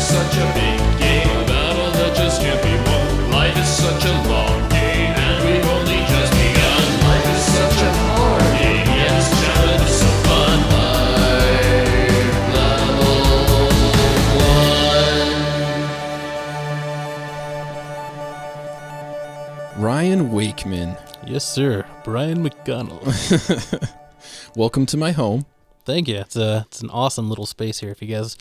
such a big game, a battle that just can't be won. Life is such a long game, and we've only just begun. Life is such a hard game, yet this challenge is so fun. Life level 1. Ryan Wakeman. Yes, sir. Brian McConnell. Welcome to my home. Thank you. It's an awesome little space here. If you guys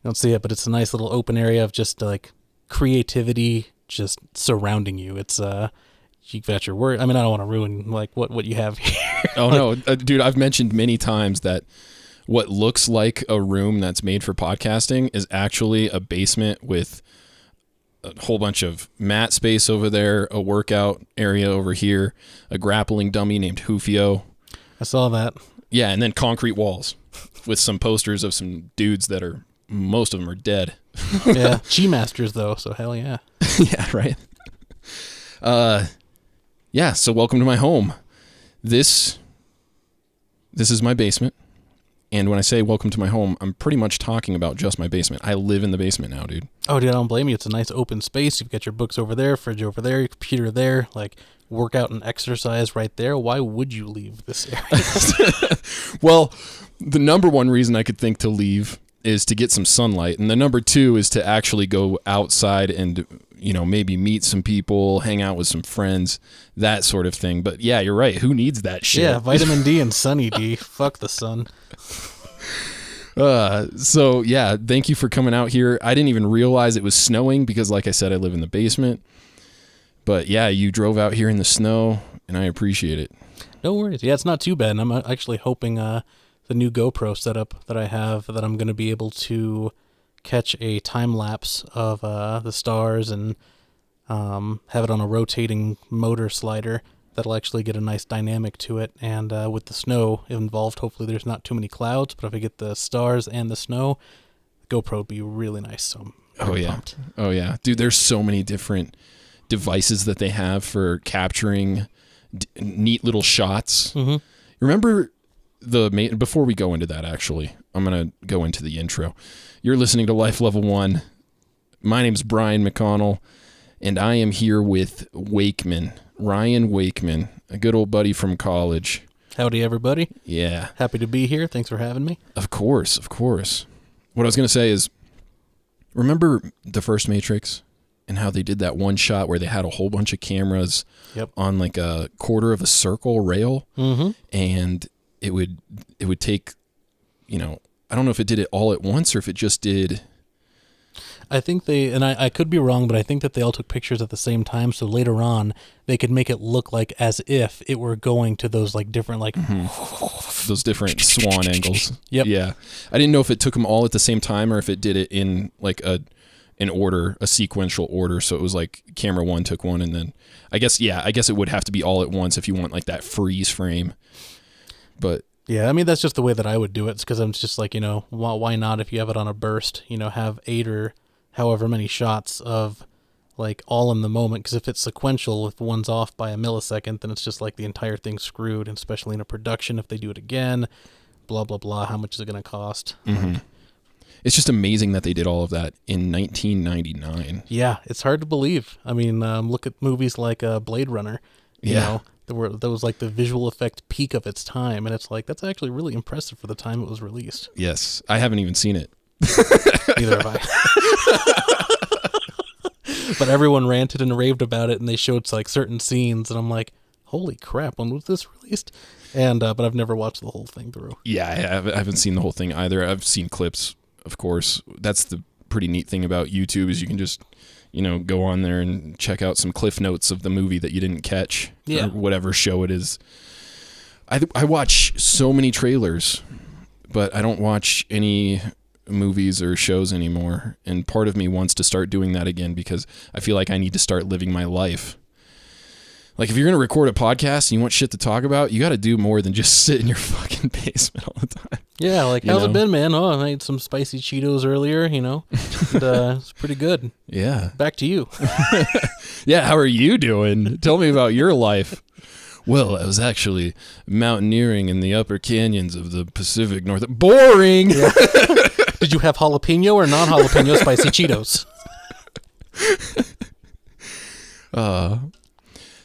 don't see it, but it's a nice little open area of just like creativity just surrounding you. It's you've got your work. I mean, I don't want to ruin like what you have here. Oh no, dude, I've mentioned many times that what looks like a room that's made for podcasting is actually a basement with a whole bunch of mat space over there, a workout area over here, a grappling dummy named Hufio. I saw that. Yeah, and then concrete walls with some posters of some dudes that are, most of them are dead. Yeah, Chi Masters though, so hell yeah. Yeah, right. Yeah, so welcome to my home. This is my basement. And when I say welcome to my home, I'm pretty much talking about just my basement. I live in the basement now, dude. Oh, dude, I don't blame you. It's a nice open space. You've got your books over there, fridge over there, your computer there, like workout and exercise right there. Why would you leave this area? Well, the number one reason I could think to leave is to get some sunlight. And the number two is to actually go outside and, you know, maybe meet some people, hang out with some friends, that sort of thing. But yeah, you're right. Who needs that shit? Yeah, vitamin D and sunny D. Fuck the sun. So yeah, thank you for coming out here. I didn't even realize it was snowing because, like I said, I live in the basement. But yeah, you drove out here in the snow, and I appreciate it. No worries. Yeah, it's not too bad. And I'm actually hoping the new GoPro setup that I have, that I'm going to be able to catch a time lapse of the stars and have it on a rotating motor slider that'll actually get a nice dynamic to it. And with the snow involved, hopefully there's not too many clouds. But if I get the stars and the snow, the GoPro would be really nice. So I'm pumped. Oh yeah, dude. There's so many different devices that they have for capturing neat little shots. Mm-hmm. Remember before we go into that, actually, I'm going to go into the intro. You're listening to Life Level 1. My name's Bryan McConnell, and I am here with Wakeman, Ryan Wakeman, a good old buddy from college. Howdy, everybody. Yeah. Happy to be here. Thanks for having me. Of course. What I was going to say is, remember the first Matrix and how they did that one shot where they had a whole bunch of cameras on like a quarter of a circle rail, and it would take, you know, I don't know if it did it all at once or if it just did. I think I could be wrong, but I think that they all took pictures at the same time, so later on they could make it look like as if it were going to those like different like those different swan angles. Yep. Yeah. I didn't know if it took them all at the same time or if it did it in like an order, a sequential order. So it was like camera one took one, and then I guess it would have to be all at once if you want like that freeze frame. But yeah, I mean, that's just the way that I would do it, because I'm just like, you know, why not, if you have it on a burst, you know, have 8 or however many shots of like all in the moment, because if it's sequential, if one's off by a millisecond, then it's just like the entire thing's screwed, and especially in a production, if they do it again, blah, blah, blah, how much is it going to cost? Mm-hmm. It's just amazing that they did all of that in 1999. Yeah, it's hard to believe. I mean, look at movies like Blade Runner, you know. That was like the visual effect peak of its time, and it's like, that's actually really impressive for the time it was released. Yes, I haven't even seen it. Neither have I. But everyone ranted and raved about it, and they showed like certain scenes, and I'm like, holy crap, when was this released? And but I've never watched the whole thing through. Yeah, I haven't seen the whole thing either. I've seen clips, of course. That's the pretty neat thing about YouTube, is you can just, you know, go on there and check out some cliff notes of the movie that you didn't catch, or whatever show it is. I watch so many trailers, but I don't watch any movies or shows anymore. And part of me wants to start doing that again, because I feel like I need to start living my life. Like, if you're going to record a podcast and you want shit to talk about, you got to do more than just sit in your fucking basement all the time. Yeah, like, how's it been, man? Oh, I ate some spicy Cheetos earlier, you know, and it's pretty good. Yeah. Back to you. Yeah, how are you doing? Tell me about your life. Well, I was actually mountaineering in the upper canyons of the Pacific North. Boring! Yeah. Did you have jalapeno or non-jalapeno spicy Cheetos?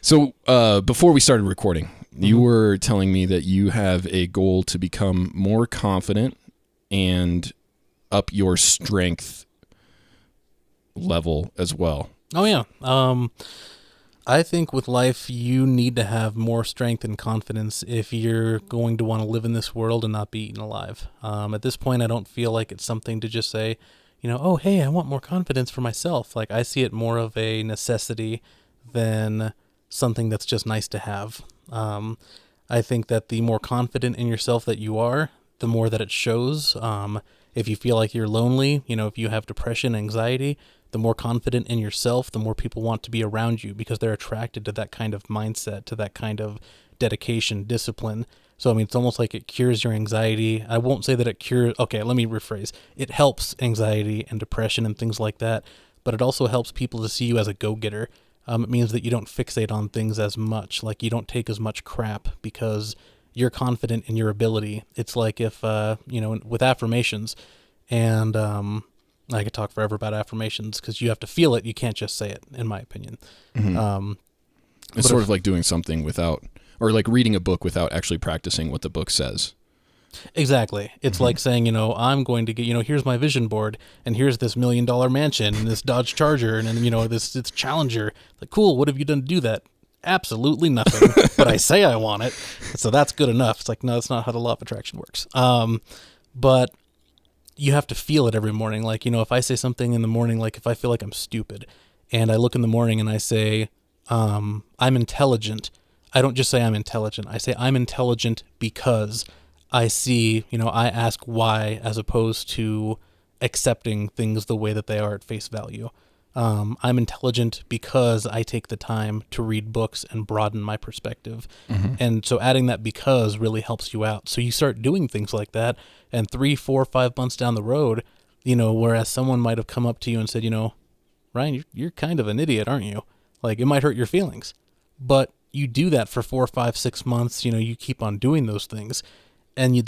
So before we started recording, you were telling me that you have a goal to become more confident and up your strength level as well. Oh, yeah. I think with life, you need to have more strength and confidence if you're going to want to live in this world and not be eaten alive. At this point, I don't feel like it's something to just say, oh, hey, I want more confidence for myself. Like, I see it more of a necessity than something that's just nice to have. I think that the more confident in yourself that you are, the more that it shows. If you feel like you're lonely, if you have depression, anxiety, the more confident in yourself, the more people want to be around you because they're attracted to that kind of mindset, to that kind of dedication, discipline. So, it's almost like it cures your anxiety. I won't say that it cures... Okay, let me rephrase. It helps anxiety and depression and things like that, but it also helps people to see you as a go-getter. It means that you don't fixate on things as much, like you don't take as much crap because you're confident in your ability. It's like if, with affirmations, and I could talk forever about affirmations because you have to feel it. You can't just say it, in my opinion. Mm-hmm. It's sort of like doing something without, or like reading a book without actually practicing what the book says. Exactly. It's like saying, I'm going to get, here's my vision board, and here's this $1 million mansion, and this Dodge Charger, and then, this Challenger. Like, cool, what have you done to do that? Absolutely nothing. But I say I want it, so that's good enough. It's like, no, that's not how the law of attraction works. But you have to feel it every morning. Like, if I say something in the morning, like if I feel like I'm stupid, and I look in the morning and I say, I'm intelligent, I don't just say I'm intelligent. I say I'm intelligent because I see, I ask why as opposed to accepting things the way that they are at face value. I'm intelligent because I take the time to read books and broaden my perspective. Mm-hmm. And so adding that because really helps you out. So you start doing things like that, and 3, 4, 5 months down the road, whereas someone might have come up to you and said, Ryan, you're kind of an idiot, aren't you? Like, it might hurt your feelings. But you do that for 4, 5, 6 months, you keep on doing those things. And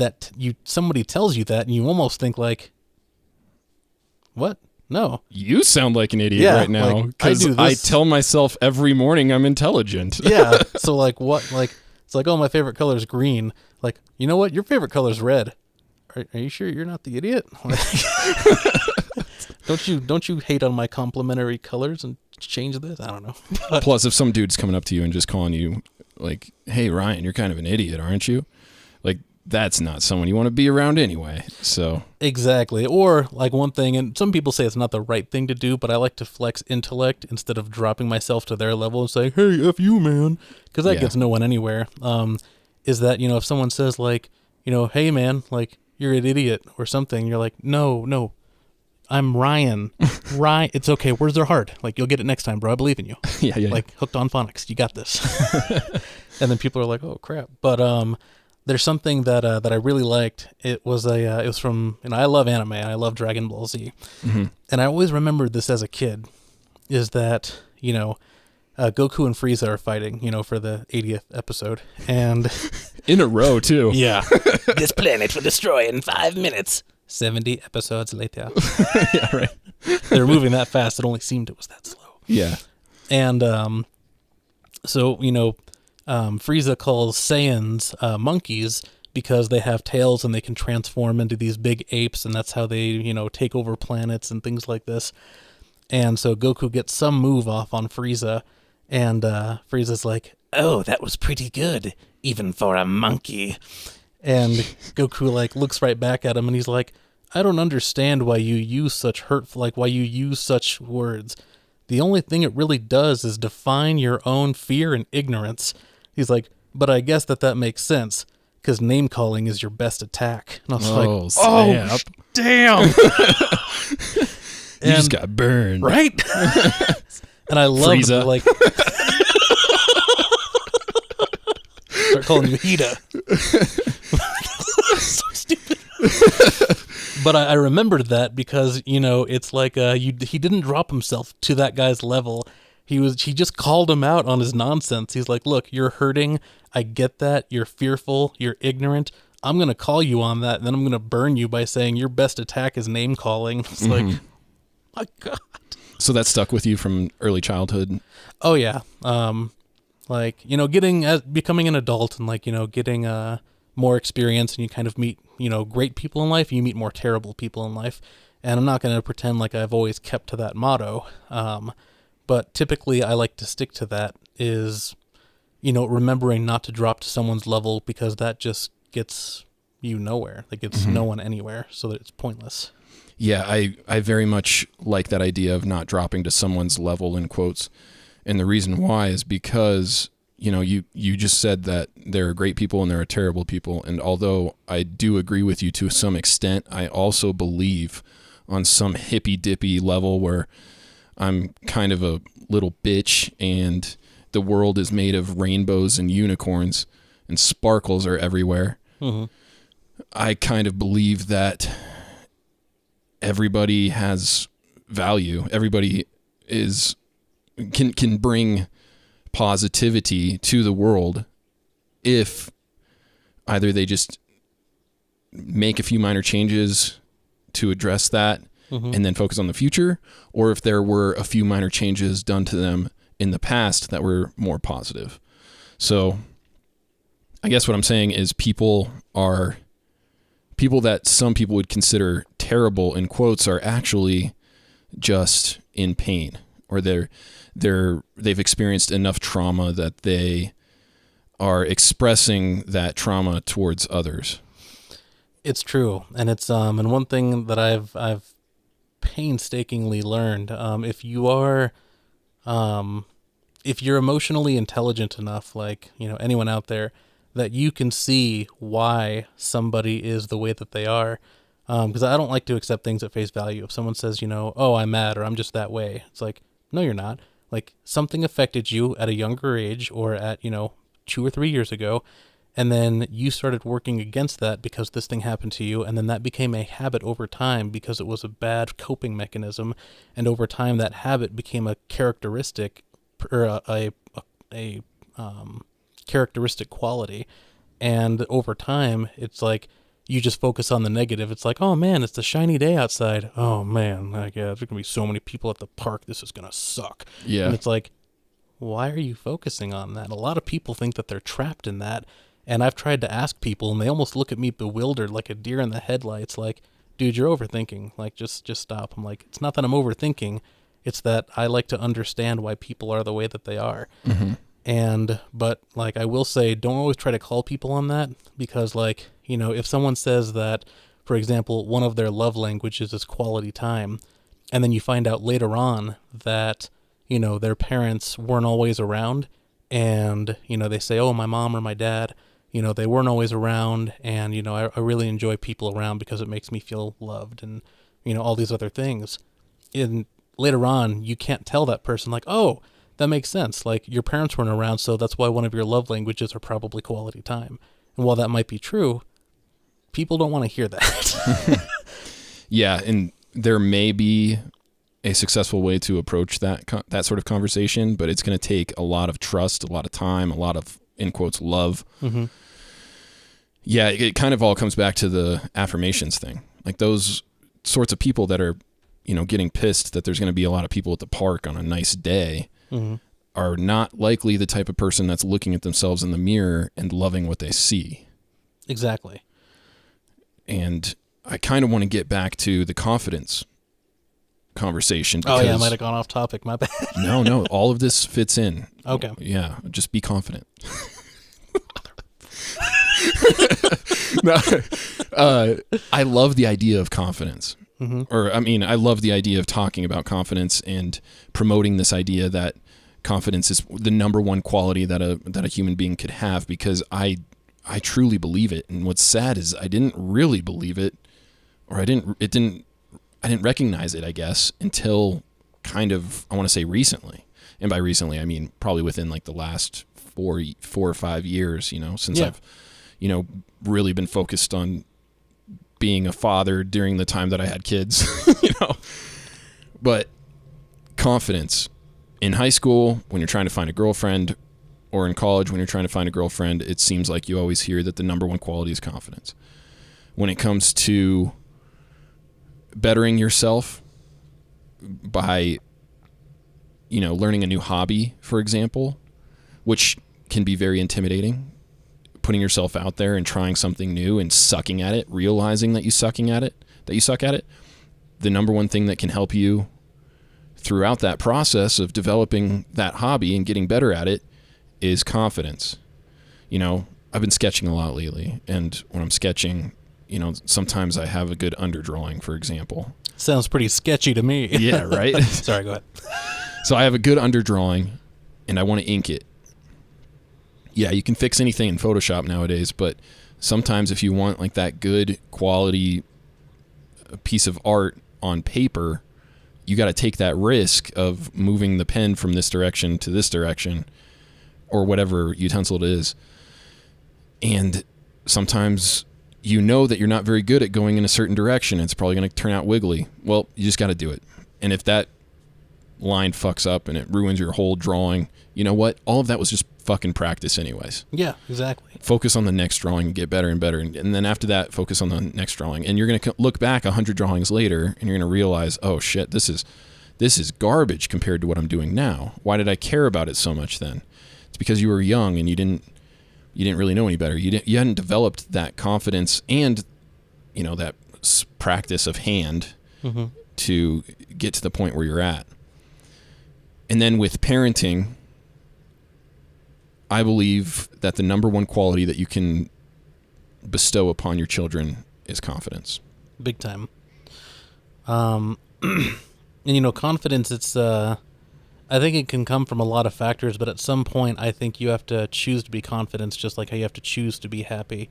somebody tells you that, and you almost think like, what? No. You sound like an idiot right now because I tell myself every morning I'm intelligent. Yeah. So like what? Like it's like, oh, my favorite color is green. Like, you know what? Your favorite color is red. Are you sure you're not the idiot? Like, don't you hate on my complementary colors and change this? I don't know. Plus, if some dude's coming up to you and just calling you like, "Hey, Ryan, you're kind of an idiot, aren't you?" Like, that's not someone you want to be around anyway. So exactly. Or like one thing, and some people say it's not the right thing to do, but I like to flex intellect instead of dropping myself to their level and say, "Hey, F you, man," because that gets no one anywhere. Is that, if someone says like, "Hey, man, like you're an idiot" or something, you're like, no, I'm Ryan. Ryan, it's okay. Where's their heart? Like, you'll get it next time, bro. I believe in you. Yeah. Like, hooked on phonics. You got this. And then people are like, oh crap. But there's something that I really liked. It was from, I love anime. I love Dragon Ball Z. Mm-hmm. And I always remembered this as a kid, is that, Goku and Frieza are fighting, for the 80th episode. And in a row, too. Yeah. This planet will destroy in 5 minutes. 70 episodes later. Yeah, right. They were moving that fast. It only seemed it was that slow. Yeah. And so, Frieza calls Saiyans monkeys because they have tails and they can transform into these big apes, and that's how they, take over planets and things like this. And so Goku gets some move off on Frieza, and Frieza's like, "Oh, that was pretty good, even for a monkey." And Goku looks right back at him, and he's like, "I don't understand why you use such why you use such words. The only thing it really does is define your own fear and ignorance." He's like, "But I guess that makes sense, because name calling is your best attack." And I was like, snap. "Oh, damn." You just got burned. Right? And I love Frieza. Start calling you Hida. So stupid. But I remembered that because, it's like he didn't drop himself to that guy's level. He just called him out on his nonsense. He's like, look, you're hurting. I get that. You're fearful. You're ignorant. I'm going to call you on that, and then I'm going to burn you by saying your best attack is name calling. It's like, my God. So that stuck with you from early childhood? Oh, yeah. Like, you know, becoming an adult and, like, you know, getting more experience, and you kind of meet, you know, great people in life, you meet more terrible people in life. And I'm not going to pretend like I've always kept to that motto. But typically I like to stick to that is, you know, remembering not to drop to someone's level, because that just gets you nowhere. That gets no one anywhere, so that it's pointless. Yeah, I very much like that idea of not dropping to someone's level, in quotes. And the reason why is because, you know, you just said that there are great people and there are terrible people. And although I do agree with you to some extent, I also believe on some hippy-dippy level where I'm kind of a little bitch and the world is made of rainbows and unicorns and sparkles are everywhere. I kind of believe that everybody has value. Everybody can bring positivity to the world if either they just make a few minor changes to address that and then focus on the future, or if there were a few minor changes done to them in the past that were more positive. So I guess what I'm saying is people that some people would consider terrible, in quotes, are actually just in pain, or they've experienced enough trauma that they are expressing that trauma towards others. It's true. And it's and one thing that I've painstakingly learned, if you're emotionally intelligent enough, like, you know, anyone out there, that you can see why somebody is the way that they are. Because I don't like to accept things at face value. If someone says, you know, oh, I'm mad, or I'm just that way, it's like, no, you're not. Like, something affected you at a younger age, or at, you know, 2 or 3 years ago, and then you started working against that because this thing happened to you, and then that became a habit over time because it was a bad coping mechanism, and over time that habit became a characteristic, or a characteristic quality, and over time it's like you just focus on the negative. It's like, oh man, it's a shiny day outside. Oh man, like, yeah, there's gonna be so many people at the park. This is gonna suck. Yeah. And it's like, why are you focusing on that? A lot of people think that they're trapped in that, and I've tried to ask people, and they almost look at me bewildered, like a deer in the headlights. Like, dude, you're overthinking. Like, just stop. I'm like, it's not that I'm overthinking. It's that I like to understand why people are the way that they are. But like, I will say, don't always try to call people on that, because, like, you know, if someone says that, for example, one of their love languages is quality time, and then you find out later on that, you know, their parents weren't always around, and, you know, they say, oh, my mom or my dad, you know, they weren't always around, and, you know, I really enjoy people around because it makes me feel loved, and, you know, all these other things. And later on, you can't tell that person, like, oh, that makes sense. Like, your parents weren't around, so that's why one of your love languages are probably quality time. And while that might be true, people don't want to hear that. Yeah, and there may be a successful way to approach that sort of conversation, but it's going to take a lot of trust, a lot of time, a lot of, in quotes, love. Yeah, it kind of all comes back to the affirmations thing. Like, those sorts of people that are, you know, getting pissed that there's going to be a lot of people at the park on a nice day are not likely the type of person that's looking at themselves in the mirror and loving what they see. Exactly. And I kind of want to get back to the confidence conversation. Oh yeah, I might have gone off topic. My bad. No, all of this fits in. Okay. Yeah, just be confident. No, I love the idea of confidence. Or, I mean, I love the idea of talking about confidence and promoting this idea that confidence is the number one quality that a human being could have, because I truly believe it. And what's sad is I didn't really believe it, or I didn't recognize it, I guess, until kind of, I want to say recently. And by recently, I mean probably within like the last 4 or 5 years, you know, since I've, you know, really been focused on being a father during the time that I had kids, you know. But confidence in high school, when you're trying to find a girlfriend, or in college, when you're trying to find a girlfriend, it seems like you always hear that the number one quality is confidence. When it comes to bettering yourself by, learning a new hobby, for example, which can be very intimidating, putting yourself out there and trying something new and sucking at it, realizing that you suck at it, the number one thing that can help you throughout that process of developing that hobby and getting better at it is confidence. I've been sketching a lot lately, and when I'm sketching, sometimes I have a good underdrawing, for example. Sounds pretty sketchy to me. Yeah, right? Sorry, go ahead. So I have a good underdrawing, and I want to ink it. Yeah, you can fix anything in Photoshop nowadays, but sometimes if you want like that good quality piece of art on paper, you got to take that risk of moving the pen from this direction to this direction, or whatever utensil it is. And sometimes that you're not very good at going in a certain direction. It's probably going to turn out wiggly. Well, you just got to do it. And if that line fucks up and it ruins your whole drawing, you know what? All of that was just fucking practice anyways. Yeah, exactly. Focus on the next drawing and get better and better. And then after that, focus on the next drawing. And you're going to look back 100 drawings later and you're going to realize, oh shit, this is garbage compared to what I'm doing now. Why did I care about it so much then? It's because you were young and you didn't really know any better. You hadn't developed that confidence and, that practice of hand to get to the point where you're at. And then with parenting, I believe that the number one quality that you can bestow upon your children is confidence. Big time. And confidence, it's I think it can come from a lot of factors, but at some point I think you have to choose to be confident, just like how you have to choose to be happy.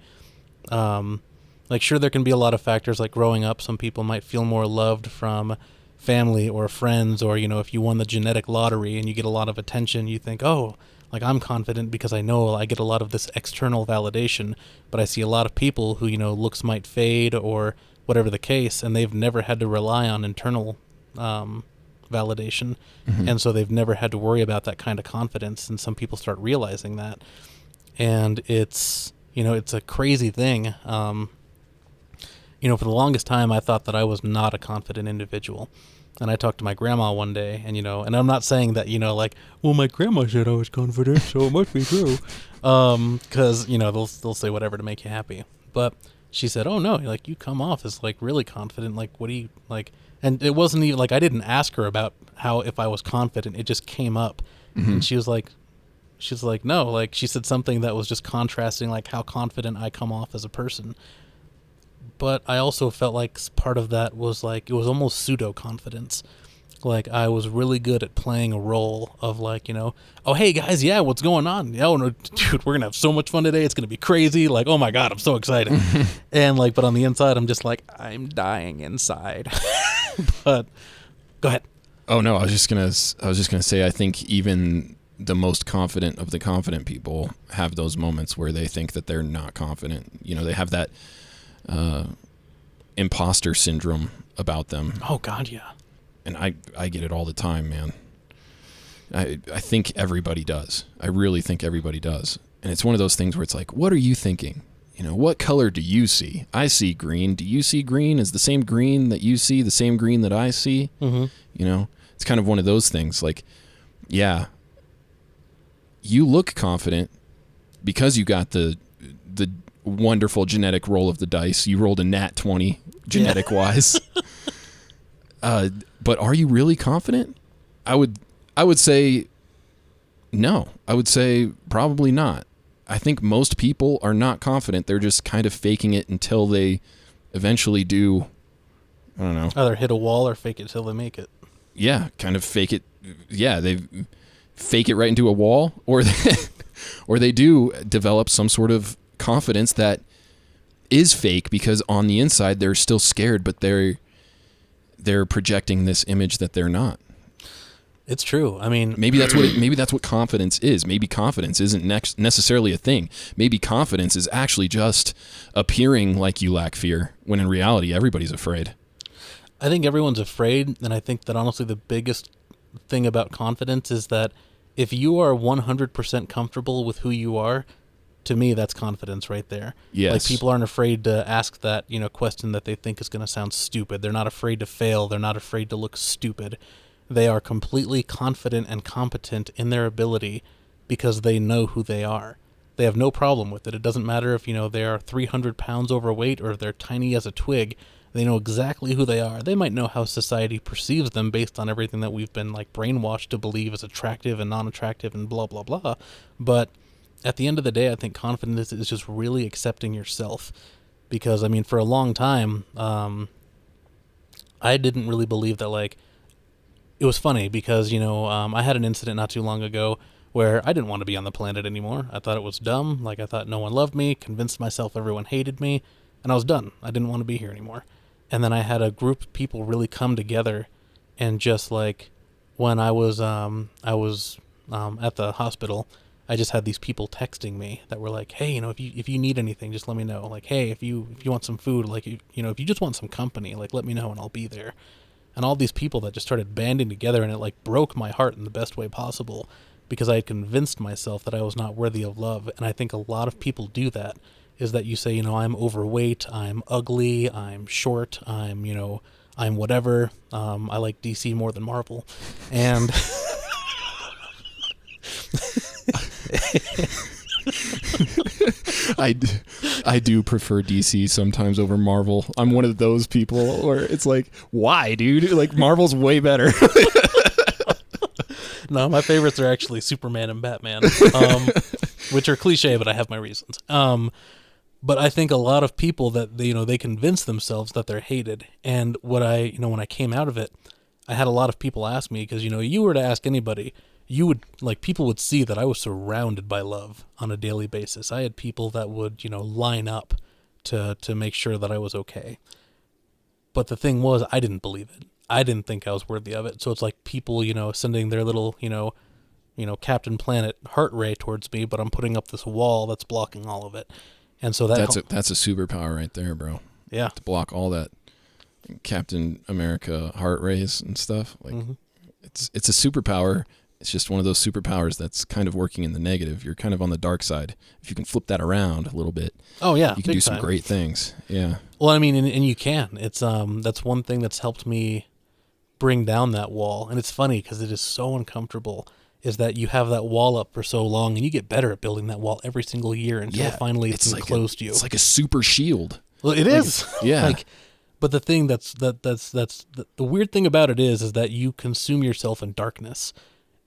Sure, there can be a lot of factors, like growing up, some people might feel more loved from family or friends, or, if you won the genetic lottery and you get a lot of attention, you think, oh, like I'm confident because I know I get a lot of this external validation. But I see a lot of people who, looks might fade or whatever the case, and they've never had to rely on internal validation. And so they've never had to worry about that kind of confidence. And some people start realizing that. And it's, it's a crazy thing. For the longest time, I thought that I was not a confident individual. And I talked to my grandma one day, and, and I'm not saying that, well, my grandma said I was confident, so it must be true. Because, they'll say whatever to make you happy. But she said, oh, no, like, you come off as, like, really confident. Like, what do you, like, and it wasn't even, like, I didn't ask her about if I was confident. It just came up. And she was like, no, like, she said something that was just contrasting, like, how confident I come off as a person. But I also felt like part of that was like, it was almost pseudo-confidence. Like, I was really good at playing a role of like, oh, hey guys, yeah, what's going on? Yeah, no, dude, we're going to have so much fun today. It's going to be crazy. Like, oh my God, I'm so excited. And like, but on the inside, I'm just like, I'm dying inside. But go ahead. Oh no, I was just going to say, I think even the most confident of the confident people have those moments where they think that they're not confident. They have that imposter syndrome about them. Oh God, yeah. And I get it all the time, man. I think everybody does. I really think everybody does. And it's one of those things where it's like, what are you thinking? What color do you see? I see green. Do you see green? Is the same green that you see the same green that I see? It's kind of one of those things. Like, yeah, you look confident because you got the wonderful genetic roll of the dice. You rolled a nat 20 genetic wise. But are you really confident? I would say no. I would say probably not. I think most people are not confident. They're just kind of faking it until they eventually do, I don't know. Either hit a wall or fake it till they make it. Yeah, kind of fake it. Yeah, they fake it right into a wall, or they do develop some sort of confidence that is fake because on the inside they're still scared, but they're projecting this image that they're not. It's true. I mean, maybe that's what confidence is. Maybe confidence isn't necessarily a thing. Maybe confidence is actually just appearing like you lack fear, when in reality everybody's afraid. I think everyone's afraid, and I think that honestly the biggest thing about confidence is that if you are 100% comfortable with who you are, to me, that's confidence right there. Yes. Like, people aren't afraid to ask that, question that they think is going to sound stupid. They're not afraid to fail. They're not afraid to look stupid. They are completely confident and competent in their ability because they know who they are. They have no problem with it. It doesn't matter if, they are 300 pounds overweight or if they're tiny as a twig. They know exactly who they are. They might know how society perceives them based on everything that we've been, like, brainwashed to believe is attractive and non-attractive and blah, blah, blah. But at the end of the day, I think confidence is just really accepting yourself. Because, I mean, for a long time, I didn't really believe that, like, it was funny because, I had an incident not too long ago where I didn't want to be on the planet anymore. I thought it was dumb. Like, I thought no one loved me, convinced myself everyone hated me, and I was done. I didn't want to be here anymore. And then I had a group of people really come together, and just like when I was at the hospital, I just had these people texting me that were like, hey, if you need anything, just let me know. Like, hey, if you want some food, like, if you just want some company, like, let me know and I'll be there. And all these people that just started banding together, and it, like, broke my heart in the best way possible because I had convinced myself that I was not worthy of love. And I think a lot of people do that, is that you say, I'm overweight, I'm ugly, I'm short, I'm whatever. I like DC more than Marvel. And I do prefer DC sometimes over Marvel. I'm one of those people where it's like, why, dude? Like, Marvel's way better. No, my favorites are actually Superman and Batman, which are cliche, but I have my reasons. But I think a lot of people that they convince themselves that they're hated. And what when I came out of it, I had a lot of people ask me, because you were to ask anybody, people would see that I was surrounded by love on a daily basis. I had people that would line up to make sure that I was okay. But the thing was, I didn't believe it. I didn't think I was worthy of it. So it's like people sending their little Captain Planet heart ray towards me, but I'm putting up this wall that's blocking all of it. And so that's a superpower right there, bro. Yeah, to block all that Captain America heart rays and stuff. Like, it's a superpower. It's just one of those superpowers that's kind of working in the negative. You're kind of on the dark side. If you can flip that around a little bit, oh yeah, you can do some great things. Yeah. Well, I mean, and you can. It's that's one thing that's helped me bring down that wall. And it's funny because it is so uncomfortable, is that you have that wall up for so long, and you get better at building that wall every single year until finally it's enclosed you. It's like a super shield. Well, it is. Yeah. But the thing that's the weird thing about it is that you consume yourself in darkness.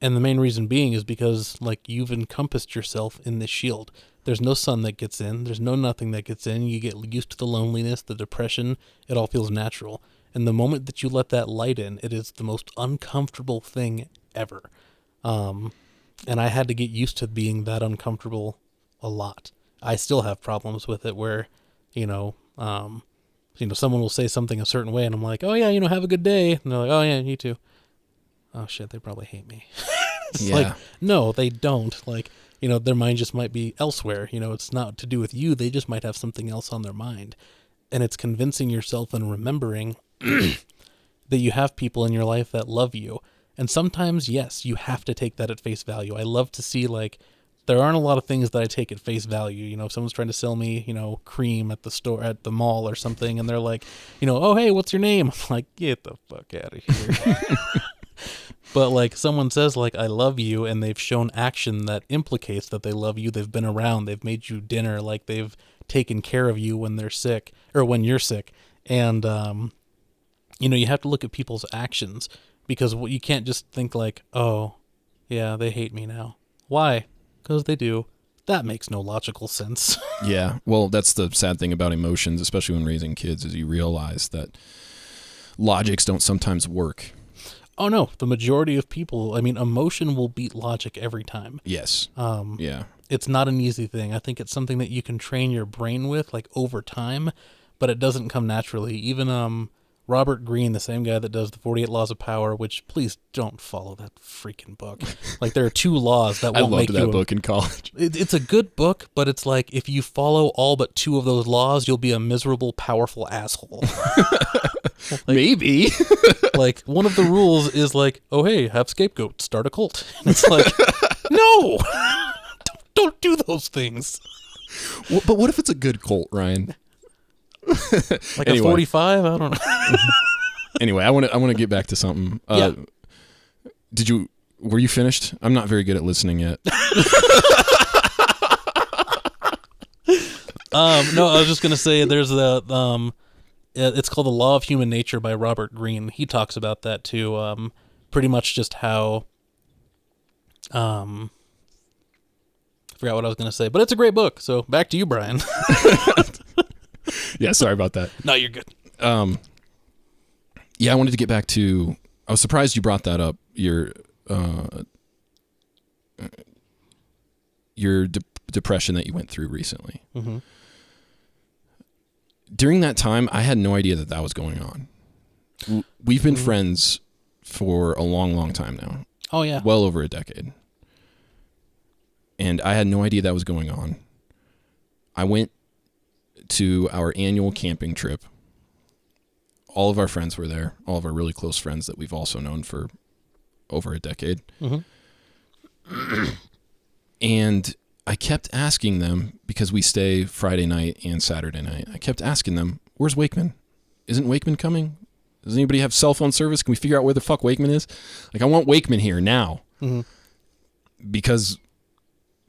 And the main reason being is because, like, you've encompassed yourself in this shield. There's no sun that gets in. There's no nothing that gets in. You get used to the loneliness, the depression. It all feels natural. And the moment that you let that light in, it is the most uncomfortable thing ever. And I had to get used to being that uncomfortable a lot. I still have problems with it where, someone will say something a certain way, and I'm like, oh yeah, have a good day. And they're like, oh yeah, you too. Oh shit, they probably hate me. It's like, no, they don't. Like, their mind just might be elsewhere. It's not to do with you. They just might have something else on their mind. And it's convincing yourself and remembering that you have people in your life that love you. And sometimes, yes, you have to take that at face value. I love to see, like, there aren't a lot of things that I take at face value. If someone's trying to sell me, cream at the store, at the mall or something, and they're like, oh, hey, what's your name? I'm like, get the fuck out of here. But, like, someone says, like, I love you, and they've shown action that implicates that they love you. They've been around. They've made you dinner. Like, they've taken care of you when they're sick, or when you're sick. And, you have to look at people's actions, because you can't just think like, oh, yeah, they hate me now. Why? Because they do. That makes no logical sense. Yeah. Well, that's the sad thing about emotions, especially when raising kids, is you realize that logics don't sometimes work. Oh, no. The majority of people, I mean, emotion will beat logic every time. Yes. Yeah. It's not an easy thing. I think it's something that you can train your brain with, like, over time, but it doesn't come naturally. Even Robert Greene, the same guy that does the 48 Laws of Power, which please don't follow that freaking book. Like, there are 2 laws that won't make you... I loved that book in college. It's a good book, but it's like, if you follow all but 2 of those laws, you'll be a miserable, powerful asshole. Like, maybe. Like, one of the rules is like, oh, hey, have scapegoat, start a cult. And it's like, no! Don't do those things. Well, but what if it's a good cult, Ryan? Like anyway. A 45? I don't know. Anyway, I want to get back to something. Yeah. Were you finished? I'm not very good at listening yet. No, I was just going to say there's it's called The Law of Human Nature by Robert Greene. He talks about that too. Pretty much just how, I forgot what I was going to say, but it's a great book. So back to you, Bryan. Yeah, sorry about that. No, you're good. Yeah, I wanted to get back to, I was surprised you brought that up, your depression that you went through recently. Mm-hmm. During that time, I had no idea that was going on. We've been friends for a long, long time now. Oh, yeah. Well over a decade. And I had no idea that was going on. I went to our annual camping trip. All of our friends were there. All of our really close friends that we've also known for over a decade. Mm-hmm. And I kept asking them, because we stay Friday night and Saturday night, I kept asking them, where's Wakeman? Isn't Wakeman coming? Does anybody have cell phone service? Can we figure out where the fuck Wakeman is? Like, I want Wakeman here now. Mm-hmm. Because,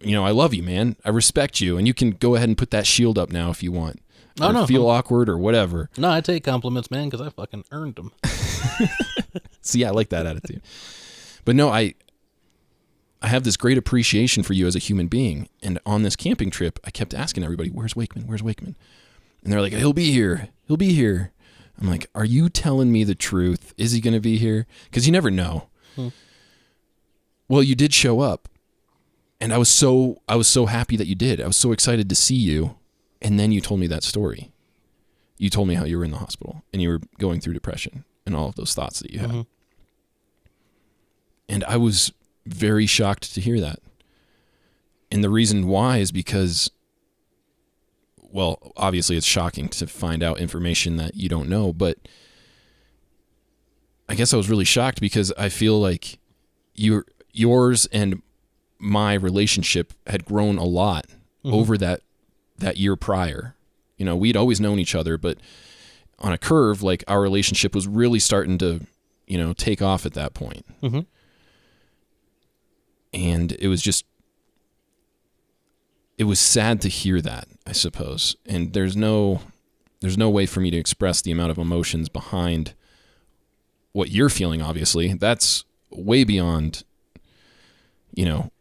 I love you, man. I respect you. And you can go ahead and put that shield up now if you want. Oh, or no. feel awkward or whatever. No, I take compliments, man, because I fucking earned them. See, I like that attitude. But no, I have this great appreciation for you as a human being. And on this camping trip, I kept asking everybody, where's Wakeman? Where's Wakeman? And they're like, he'll be here. He'll be here. I'm like, are you telling me the truth? Is he going to be here? Because you never know. Well, you did show up. And I was so happy that you did. I was so excited to see you. And then you told me that story. You told me how you were in the hospital and you were going through depression and all of those thoughts that you had. Mm-hmm. And I was very shocked to hear that. And the reason why is because, well, obviously it's shocking to find out information that you don't know, but I guess I was really shocked because I feel like yours and my relationship had grown a lot over that year prior. We'd always known each other, but on a curve, like, our relationship was really starting to, take off at that point. Mm-hmm. And it was sad to hear that, I suppose. And there's no way for me to express the amount of emotions behind what you're feeling, obviously. That's way beyond,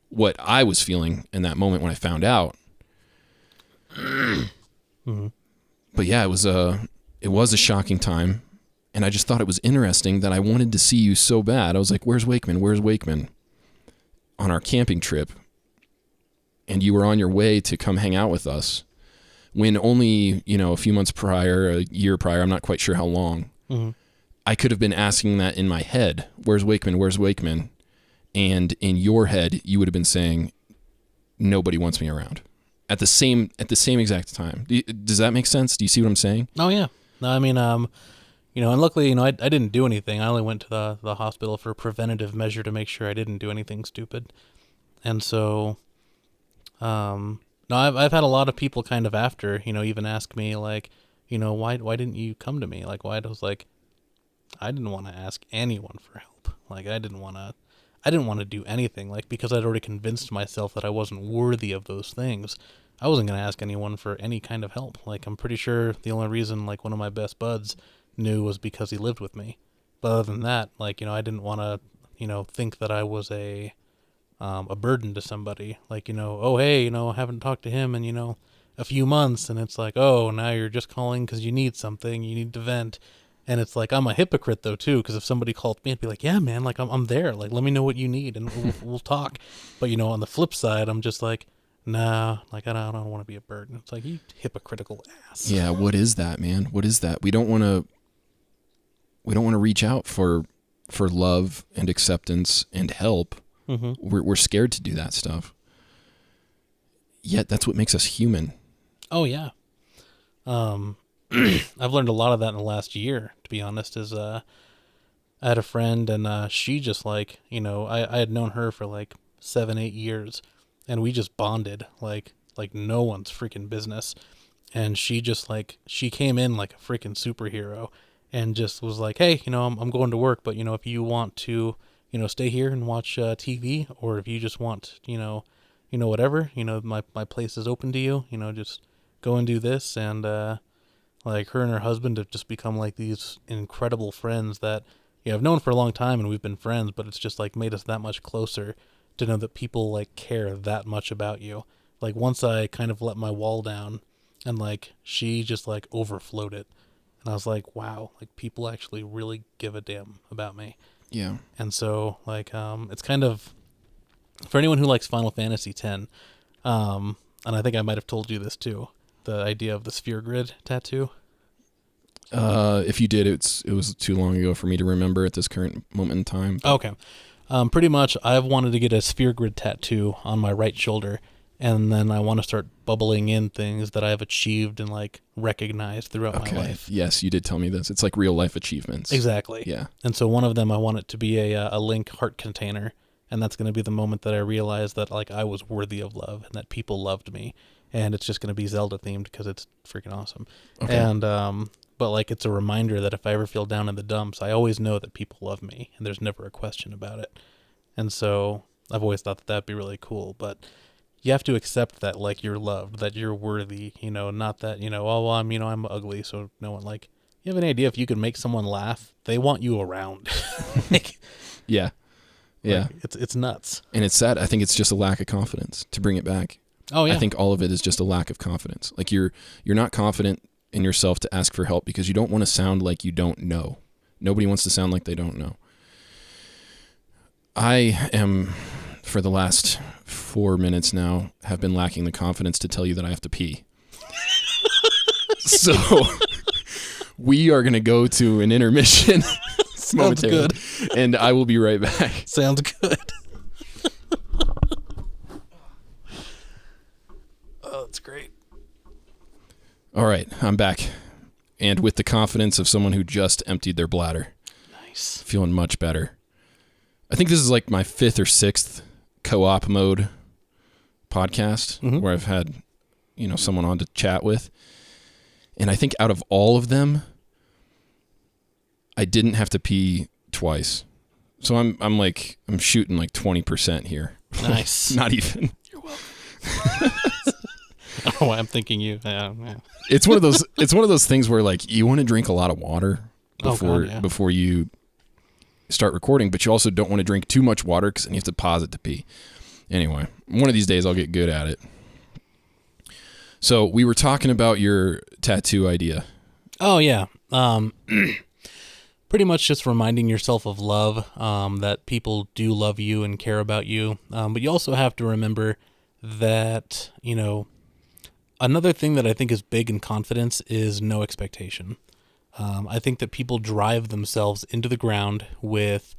what I was feeling in that moment when I found out. Mm-hmm. But yeah, it was a shocking time, and I just thought it was interesting that I wanted to see you so bad. I was like, where's Wakeman? Where's Wakeman? On our camping trip, and you were on your way to come hang out with us when only, a few months prior, a year prior, I'm not quite sure how long, I could have been asking that in my head, where's Wakeman? Where's Wakeman? And in your head, you would have been saying, nobody wants me around. At the same exact time. Does that make sense? Do you see what I'm saying? Oh, yeah. No, I mean, and luckily, I didn't do anything. I only went to the hospital for a preventative measure to make sure I didn't do anything stupid. And so, no, I've had a lot of people kind of after, even ask me, like, why didn't you come to me? Like, why? I was like, I didn't want to ask anyone for help. Like, I didn't want to do anything, like, because I'd already convinced myself that I wasn't worthy of those things. I wasn't going to ask anyone for any kind of help. Like, I'm pretty sure the only reason, like, one of my best buds knew was because he lived with me. But other than that, like, I didn't want to, think that I was a burden to somebody. Like, oh, hey, I haven't talked to him in, a few months. And it's like, oh, now you're just calling because you need something. You need to vent. And it's like, I'm a hypocrite, though, too, because if somebody called me, I'd be like, yeah, man, like, I'm there. Like, let me know what you need, and we'll talk. But, on the flip side, I'm just like, nah, like, I don't want to be a burden. It's like, you hypocritical ass. Yeah, what is that, man? What is that? We don't want to we don't want to reach out for love and acceptance and help. Mm-hmm. We're scared to do that stuff. Yet that's what makes us human. Oh yeah. I've learned a lot of that in the last year, to be honest, is I had a friend and she just like, I had known her for like 7-8 years and we just bonded like no one's freaking business. And she just like, she came in like a freaking superhero and just was like, hey, I'm going to work, but if you want to, stay here and watch TV, or if you just want, whatever, my place is open to you, just go and do this. And, like her and her husband have just become like these incredible friends that, I've known for a long time and we've been friends, but it's just like made us that much closer to know that people like care that much about you. Like once I kind of let my wall down and like she just like overflowed it. And I was like, wow, like people actually really give a damn about me. Yeah. And so like, it's kind of, for anyone who likes Final Fantasy X, and I think I might have told you this too, the idea of the sphere grid tattoo. If you did, it was too long ago for me to remember at this current moment in time. Okay. Pretty much I've wanted to get a sphere grid tattoo on my right shoulder, and then I want to start bubbling in things that I've achieved and like recognized throughout my life. Yes, you did tell me this. It's like real life achievements. Exactly. Yeah. And so one of them, I want it to be a Link heart container, and that's going to be the moment that I realized that like I was worthy of love and that people loved me. And it's just going to be Zelda themed because it's freaking awesome. Okay. And, but like, it's a reminder that if I ever feel down in the dumps, I always know that people love me and there's never a question about it. And so I've always thought that that'd be really cool, but you have to accept that like you're loved, that you're worthy, not that, oh, well, I'm ugly. So no one like, you have an idea if you can make someone laugh, they want you around. Like, yeah. Yeah. Like, it's nuts. And it's sad. I think it's just a lack of confidence to bring it back. Oh yeah. I think all of it is just a lack of confidence. Like you're not confident in yourself to ask for help because you don't want to sound like you don't know. Nobody wants to sound like they don't know. I am, for the last 4 minutes now, have been lacking the confidence to tell you that I have to pee. So we are going to go to an intermission. Sounds good. And I will be right back. Sounds good. Oh, that's great. All right, I'm back. And with the confidence of someone who just emptied their bladder. Nice. Feeling much better. I think this is like my 5th or 6th co-op mode podcast where I've had, someone on to chat with. And I think out of all of them, I didn't have to pee twice. So I'm shooting like 20% here. Nice. Not even. You're welcome. Oh, I'm thinking you. Yeah. It's one of those things where like you want to drink a lot of water before you start recording, but you also don't want to drink too much water because then you have to pause it to pee. Anyway, one of these days I'll get good at it. So we were talking about your tattoo idea. Oh yeah. Pretty much just reminding yourself of love, that people do love you and care about you. But you also have to remember that, another thing that I think is big in confidence is no expectation. I think that people drive themselves into the ground with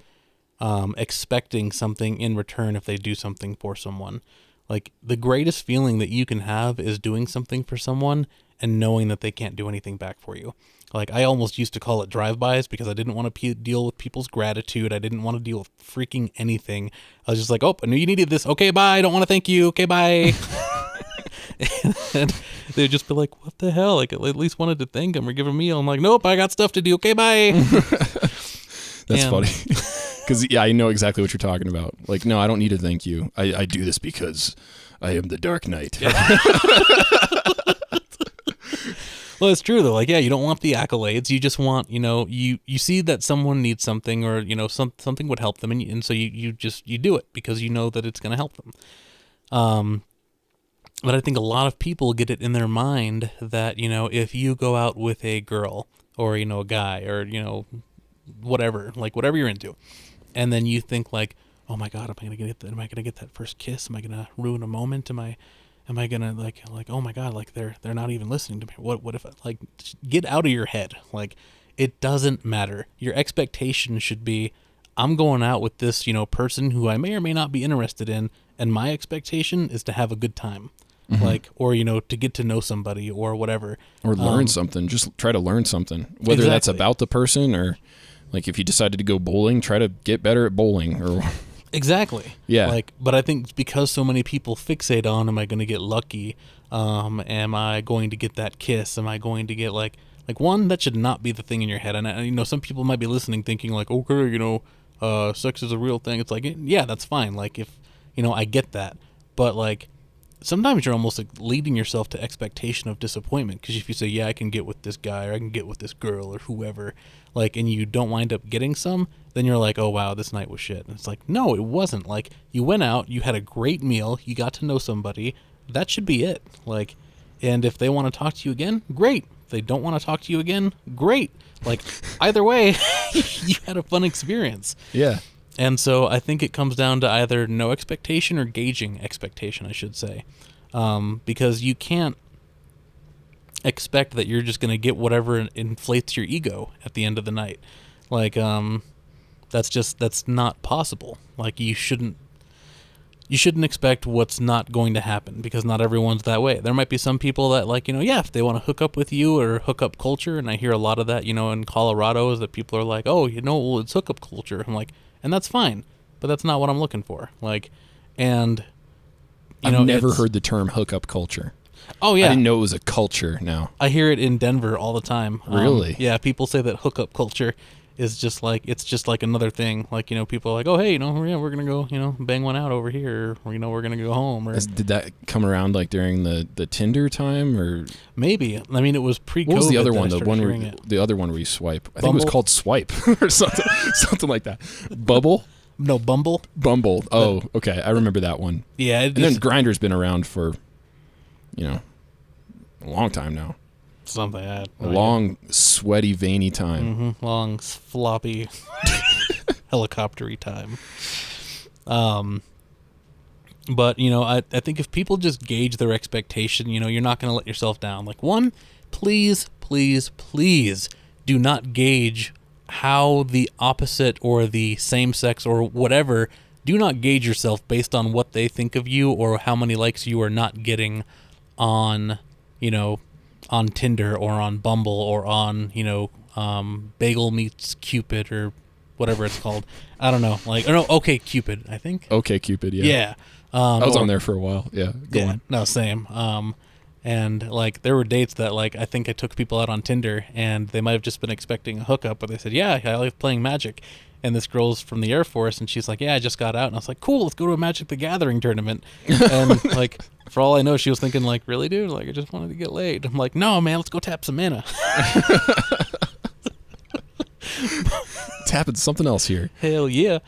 expecting something in return if they do something for someone. Like, the greatest feeling that you can have is doing something for someone and knowing that they can't do anything back for you. Like, I almost used to call it drive-bys because I didn't want to deal with people's gratitude. I didn't want to deal with freaking anything. I was just like, oh, I knew you needed this. Okay, bye. I don't want to thank you. Okay, bye. And they'd just be like, what the hell? Like, I at least wanted to thank them or give a meal. I'm like, nope, I got stuff to do. Okay, bye. That's funny. Because, yeah, I know exactly what you're talking about. Like, no, I don't need to thank you. I do this because I am the Dark Knight. Yeah. Well, it's true, though. Like, yeah, you don't want the accolades. You just want, you see that someone needs something or, something would help them. And so you do it because you know that it's going to help them. But I think a lot of people get it in their mind that, if you go out with a girl or, a guy or, whatever, like whatever you're into, and then you think like, oh my God, am I going to get that first kiss? Am I going to ruin a moment? Am I going to like, oh my God, like they're not even listening to me. What if I, like, get out of your head. Like, it doesn't matter. Your expectation should be, I'm going out with this, person who I may or may not be interested in, and my expectation is to have a good time. Like, or, to get to know somebody or whatever. Or learn something. Just try to learn something. Whether that's about the person or, like, if you decided to go bowling, try to get better at bowling. Or Exactly. Yeah. But I think because so many people fixate on, am I going to get lucky? Am I going to get that kiss? Am I going to get, like one, that should not be the thing in your head. And, some people might be listening thinking, like, okay, sex is a real thing. It's like, yeah, that's fine. Like, if, I get that. But, like, sometimes you're almost like leading yourself to expectation of disappointment, because if you say, yeah, I can get with this guy or I can get with this girl or whoever, like, and you don't wind up getting some, then you're like, oh wow, this night was shit. And it's like, no, it wasn't. Like, you went out, you had a great meal, you got to know somebody, that should be it. Like, and if they want to talk to you again, great. If they don't want to talk to you again, great. Like, either way, you had a fun experience. Yeah. And so I think it comes down to either no expectation or gauging expectation, I should say. Because you can't expect that you're just going to get whatever inflates your ego at the end of the night. Like, that's not possible. Like, you shouldn't expect what's not going to happen, because not everyone's that way. There might be some people that, like, if they want to hook up with you, or hookup culture, and I hear a lot of that, in Colorado, is that people are like, oh, well, it's hookup culture. I'm like, and that's fine, but that's not what I'm looking for. Like, and I've never heard the term hookup culture. Oh yeah, I didn't know it was a culture. Now I hear it in Denver all the time. Really? Yeah, people say that hookup culture is just like, it's just like another thing. Like, people are like, oh hey, we're gonna go, bang one out over here, or we're gonna go home. Or did that come around like during the Tinder time, or maybe? I mean, it was pre-COVID. What was the other one? The other one where you swipe. I Bumble? think it was called Swipe or something like that. Bubble. No, Bumble. Bumble. Oh, okay. I remember that one. Yeah. And then Grindr's been around for, a long time now. Something. A long, sweaty, veiny time. Mm-hmm. Long, floppy, helicoptery time. But, I think if people just gauge their expectation, you're not going to let yourself down. Like, one, please, please, please do not gauge how the opposite or the same sex or whatever, do not gauge yourself based on what they think of you or how many likes you are not getting on, on Tinder or on Bumble or on, Bagel Meets Cupid or whatever it's called. I don't know. Like, or no, Okay Cupid, I think. Okay Cupid, yeah. Yeah. I was on there for a while. Yeah. Go on. No, same. And, like, there were dates that, like, I think I took people out on Tinder, and they might have just been expecting a hookup, but they said, yeah, I like playing Magic. And this girl's from the Air Force, and she's like, yeah, I just got out. And I was like, cool, let's go to a Magic the Gathering tournament. And, like, for all I know, she was thinking, like, really, dude? Like, I just wanted to get laid. I'm like, no, man, let's go tap some mana. Tapping something else here. Hell yeah.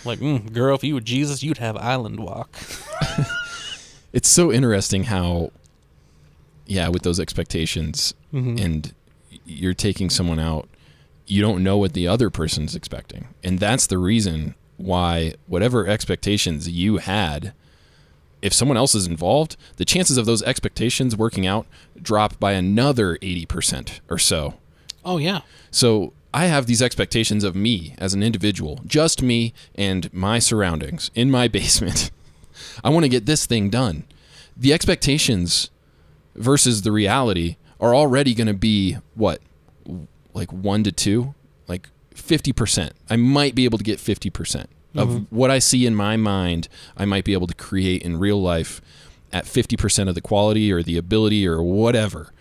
Like, girl, if you were Jesus, you'd have Island Walk. It's so interesting how, with those expectations, and you're taking someone out, you don't know what the other person's expecting. And that's the reason why whatever expectations you had, if someone else is involved, the chances of those expectations working out drop by another 80% or so. Oh, yeah. So I have these expectations of me as an individual, just me and my surroundings in my basement. I want to get this thing done. The expectations versus the reality are already going to be what? Like 1 to 2? Like 50%. I might be able to get 50% of what I see in my mind. I might be able to create in real life at 50% of the quality or the ability or whatever.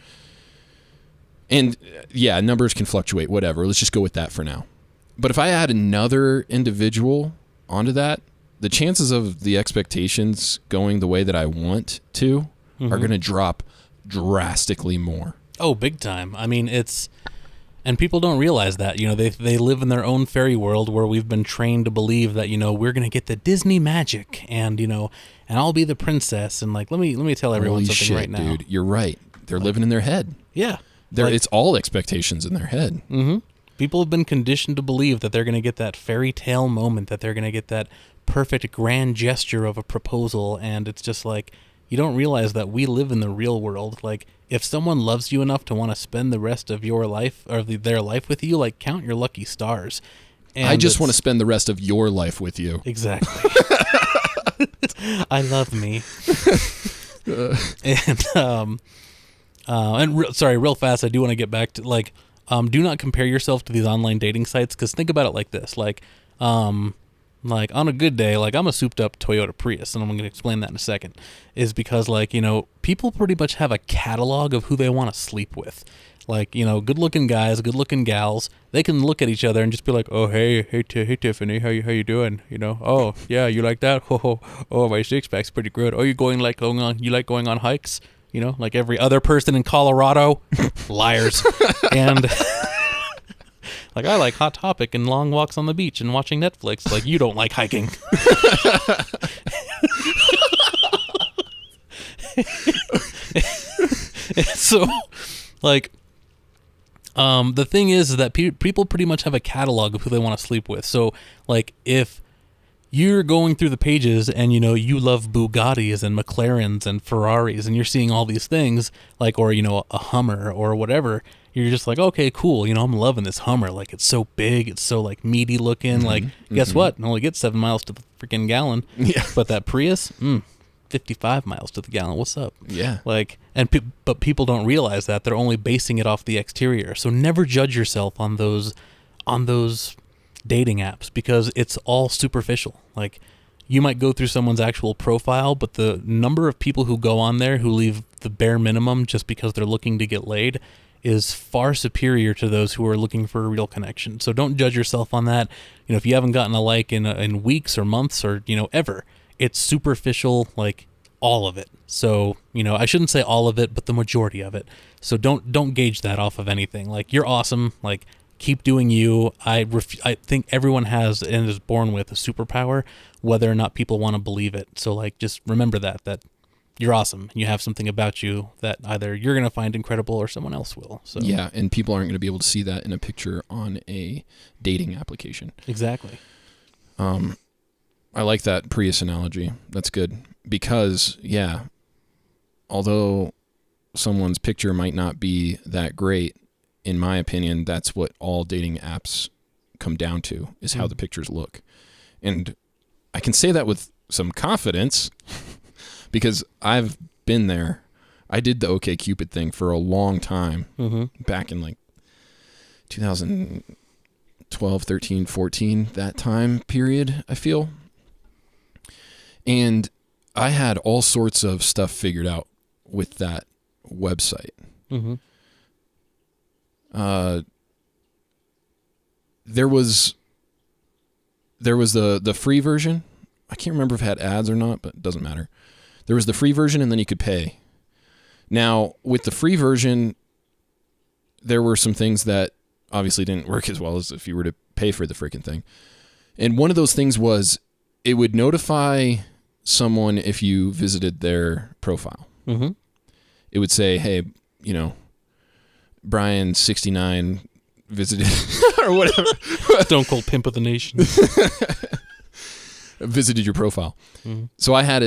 And yeah, numbers can fluctuate, whatever. Let's just go with that for now. But if I add another individual onto that, the chances of the expectations going the way that I want to are going to drop drastically more. Oh, big time. I mean, and people don't realize that, they live in their own fairy world where we've been trained to believe that, we're going to get the Disney magic and, and I'll be the princess. And like, let me tell everyone something right now. Dude, you're right. They're living in their head. Yeah. It's all expectations in their head. Mm-hmm. People have been conditioned to believe that they're going to get that fairy tale moment, that they're going to get that perfect grand gesture of a proposal. And it's just like, you don't realize that we live in the real world. Like, if someone loves you enough to want to spend the rest of your life or their life with you, like, count your lucky stars. And I just want to spend the rest of your life with you. Exactly. I love me. Sorry, real fast, I do want to get back to, like, do not compare yourself to these online dating sites, because think about it like this. Like on a good day, like, I'm a souped up Toyota Prius, and I'm going to explain that in a second, is because, like, you know, people pretty much have a catalog of who they want to sleep with. Like, you know, good-looking guys, good-looking gals, they can look at each other and just be like, oh, hey Tiffany, how you doing? You know, oh, yeah, you like that? Oh, my six-pack's pretty good. Oh, you like going on hikes? You know, like every other person in Colorado? Liars. And, like, I like Hot Topic and long walks on the beach and watching Netflix. Like, you don't like hiking. So, like... the thing is that people pretty much have a catalog of who they want to sleep with. So, like, if you're going through the pages and, you know, you love Bugattis and McLarens and Ferraris and you're seeing all these things, like, or, you know, a Hummer or whatever, you're just like, okay, cool. You know, I'm loving this Hummer. Like, it's so big. It's so, like, meaty looking. Like, guess what? It only gets 7 miles to the freaking gallon. Yeah. But that Prius, 55 miles to the gallon. What's up? Yeah. Like, but people don't realize that they're only basing it off the exterior. So never judge yourself on those dating apps, because it's all superficial. Like, you might go through someone's actual profile, but the number of people who go on there who leave the bare minimum just because they're looking to get laid is far superior to those who are looking for a real connection. So don't judge yourself on that. You know, if you haven't gotten a like in weeks or months or, you know, ever, it's superficial, like, all of it. So, you know, I shouldn't say all of it, but the majority of it. So don't gauge that off of anything. Like, you're awesome. Like, keep doing you. I think everyone has and is born with a superpower, whether or not people want to believe it. So, like, just remember that you're awesome. You have something about you that either you're going to find incredible or someone else will. So yeah, and people aren't going to be able to see that in a picture on a dating application. Exactly. I like that Prius analogy. That's good. Because, yeah, although someone's picture might not be that great, in my opinion, that's what all dating apps come down to, is how the pictures look. And I can say that with some confidence because I've been there. I did the OkCupid thing for a long time, back in, like, 2012, 13, 14, that time period, I feel. And I had all sorts of stuff figured out with that website. There was the free version. I can't remember if it had ads or not, but it doesn't matter. There was the free version, and then you could pay. Now, with the free version, there were some things that obviously didn't work as well as if you were to pay for the freaking thing. And one of those things was it would notify someone if you visited their profile. It would say, hey, you know, Bryan 69 visited or whatever. Stone Cold Pimp of the Nation. Visited your profile. So I had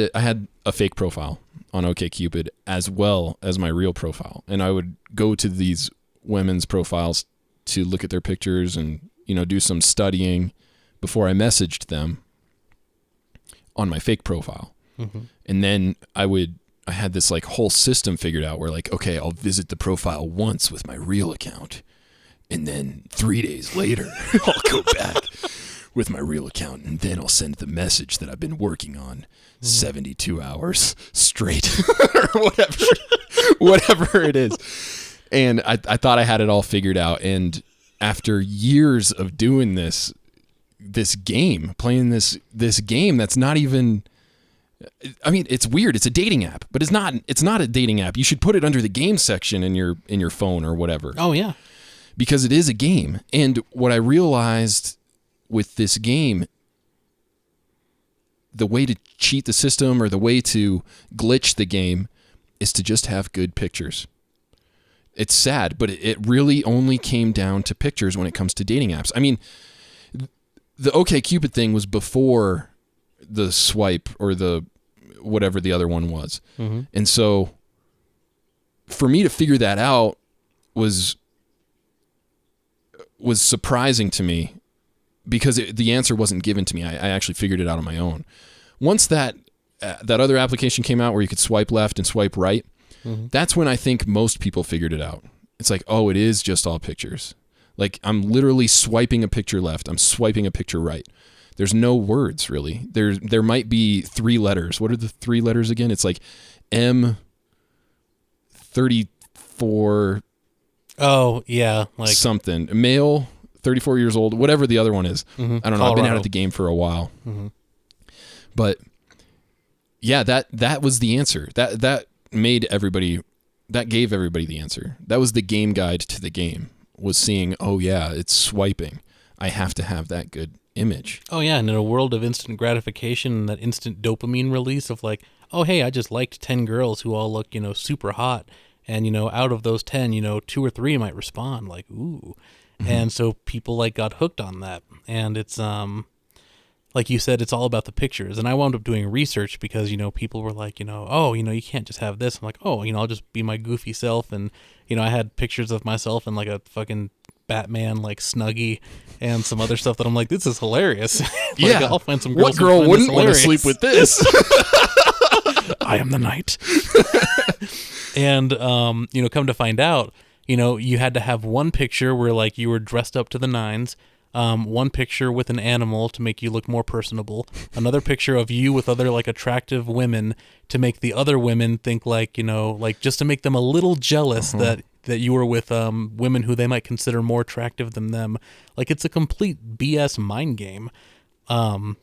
a fake profile on OkCupid as well as my real profile. And I would go to these women's profiles to look at their pictures and, you know, do some studying before I messaged them on my fake profile. And then I had this, like, whole system figured out where, like, okay, I'll visit the profile once with my real account, and then 3 days later I'll go back with my real account, and then I'll send the message that I've been working on 72 hours straight or whatever it is. And I thought I had it all figured out. And after years of doing this game, playing this game that's not even, I mean, it's weird. It's a dating app, but it's not a dating app. You should put it under the game section in your phone or whatever. Oh yeah. Because it is a game. And what I realized with this game, the way to cheat the system or the way to glitch the game is to just have good pictures. It's sad, but it really only came down to pictures when it comes to dating apps. I mean, the OkCupid thing was before the swipe or the whatever the other one was. And so for me to figure that out was surprising to me, because the answer wasn't given to me. I actually figured it out on my own. Once that other application came out where you could swipe left and swipe right, that's when I think most people figured it out. It's like, oh, it is just all pictures. Like, I'm literally swiping a picture left. I'm swiping a picture right. There's no words, really. There might be 3 letters. What are the 3 letters again? It's like M34. Oh, yeah. Like something. Male, 34 years old, whatever the other one is. I don't know. Colorado. I've been out of the game for a while. But yeah, that was the answer. That gave everybody the answer. That was the game guide to the game, was seeing, oh yeah, it's swiping. I have to have that good image. Oh yeah, and in a world of instant gratification and that instant dopamine release of like, oh hey, I just liked 10 girls who all look, super hot, and out of those 10, 2 or 3 might respond like, ooh. And so people like got hooked on that. And it's like you said, it's all about the pictures. And I wound up doing research because, people were like, oh, you can't just have this. I'm like, oh, I'll just be my goofy self. And, I had pictures of myself in like a fucking Batman like Snuggie and some other stuff that I'm like, this is hilarious. Like, I'll find some girls. What girl wouldn't want to sleep with this? I am the knight. And come to find out, you had to have one picture where like you were dressed up to the nines, one picture with an animal to make you look more personable, another picture of you with other like attractive women to make the other women think like, like just to make them a little jealous that you were with women who they might consider more attractive than them. Like, it's a complete BS mind game. In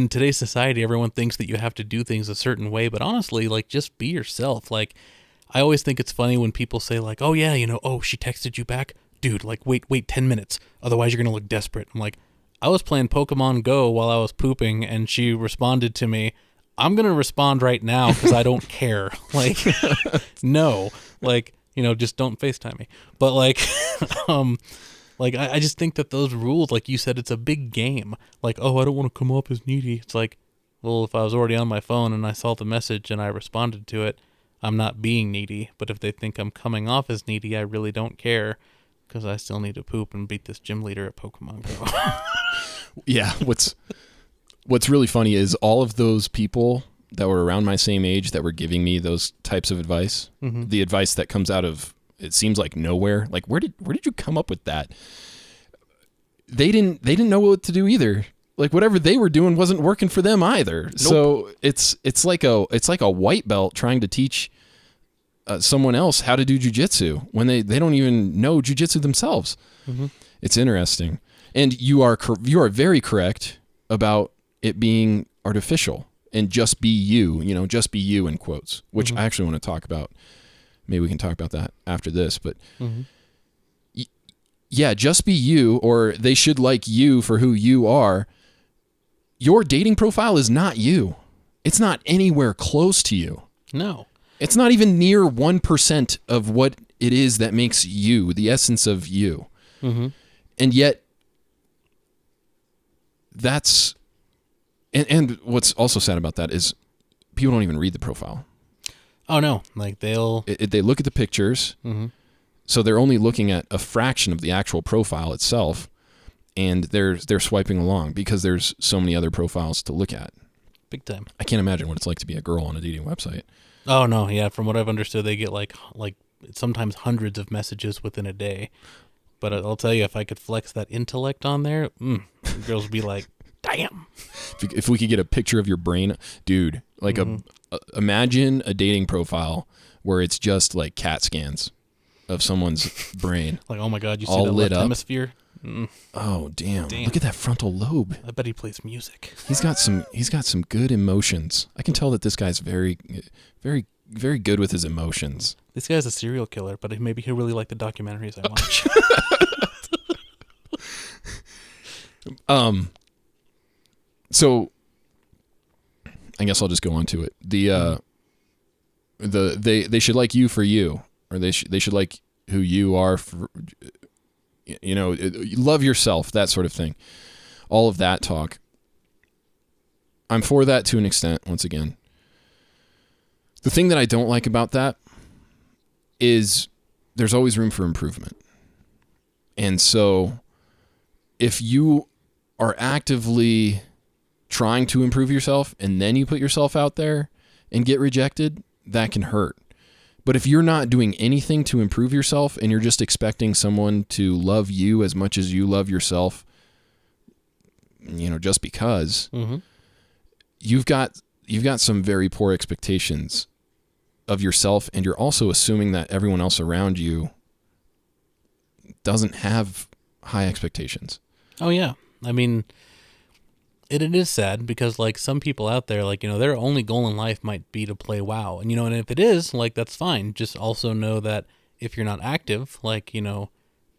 today's society, everyone thinks that you have to do things a certain way, but honestly, like, just be yourself. Like, I always think it's funny when people say like, oh yeah, oh, she texted you back? Dude, like, wait 10 minutes. Otherwise you're going to look desperate. I'm like, I was playing Pokemon Go while I was pooping and she responded to me. I'm going to respond right now because I don't care. Like, no, like, just don't FaceTime me. But like, like, I just think that those rules, like you said, it's a big game. Like, oh, I don't want to come up as needy. It's like, well, if I was already on my phone and I saw the message and I responded to it, I'm not being needy. But if they think I'm coming off as needy, I really don't care because I still need to poop and beat this gym leader at Pokemon Go. Yeah. What's really funny is all of those people that were around my same age that were giving me those types of advice, the advice that comes out of, it seems like nowhere. Like, where did you come up with that? They didn't know what to do either. Like, whatever they were doing wasn't working for them either. Nope. So it's like a white belt trying to teach someone else how to do jujitsu when they don't even know jujitsu themselves. It's interesting, and you are very correct about it being artificial and just be you. Just be you in quotes, which I actually want to talk about. Maybe we can talk about that after this, but yeah, just be you, or they should like you for who you are. Your dating profile is not you. It's not anywhere close to you. No. It's not even near 1% of what it is that makes you, the essence of you. And yet, that's... And what's also sad about that is people don't even read the profile. Oh, no. Like, they look at the pictures, so they're only looking at a fraction of the actual profile itself, and they're swiping along because there's so many other profiles to look at. Big time. I can't imagine what it's like to be a girl on a dating website. Oh, no, yeah. From what I've understood, they get like sometimes hundreds of messages within a day. But I'll tell you, if I could flex that intellect on there, girls would be like, damn. If we could get a picture of your brain, dude, like imagine a dating profile where it's just like CAT scans of someone's brain. Like, oh my God, you see all that lit left up. hemisphere? Oh, damn. Look at that frontal lobe. I bet he plays music. He's got some good emotions. I can tell that this guy's very, very, very good with his emotions. This guy's a serial killer, but maybe he'll really like the documentaries I watch. So I guess I'll just go on to it. They should like you for you, or they should like who you are for, love yourself, that sort of thing. All of that talk. I'm for that to an extent, once again. The thing that I don't like about that is there's always room for improvement. And so if you are actively trying to improve yourself and then you put yourself out there and get rejected, that can hurt. But if you're not doing anything to improve yourself and you're just expecting someone to love you as much as you love yourself, just because, you've got some very poor expectations of yourself, and you're also assuming that everyone else around you doesn't have high expectations. Oh yeah. I mean, it is sad because like some people out there, like, their only goal in life might be to play WoW. And, and if it is, like, that's fine. Just also know that if you're not active, like,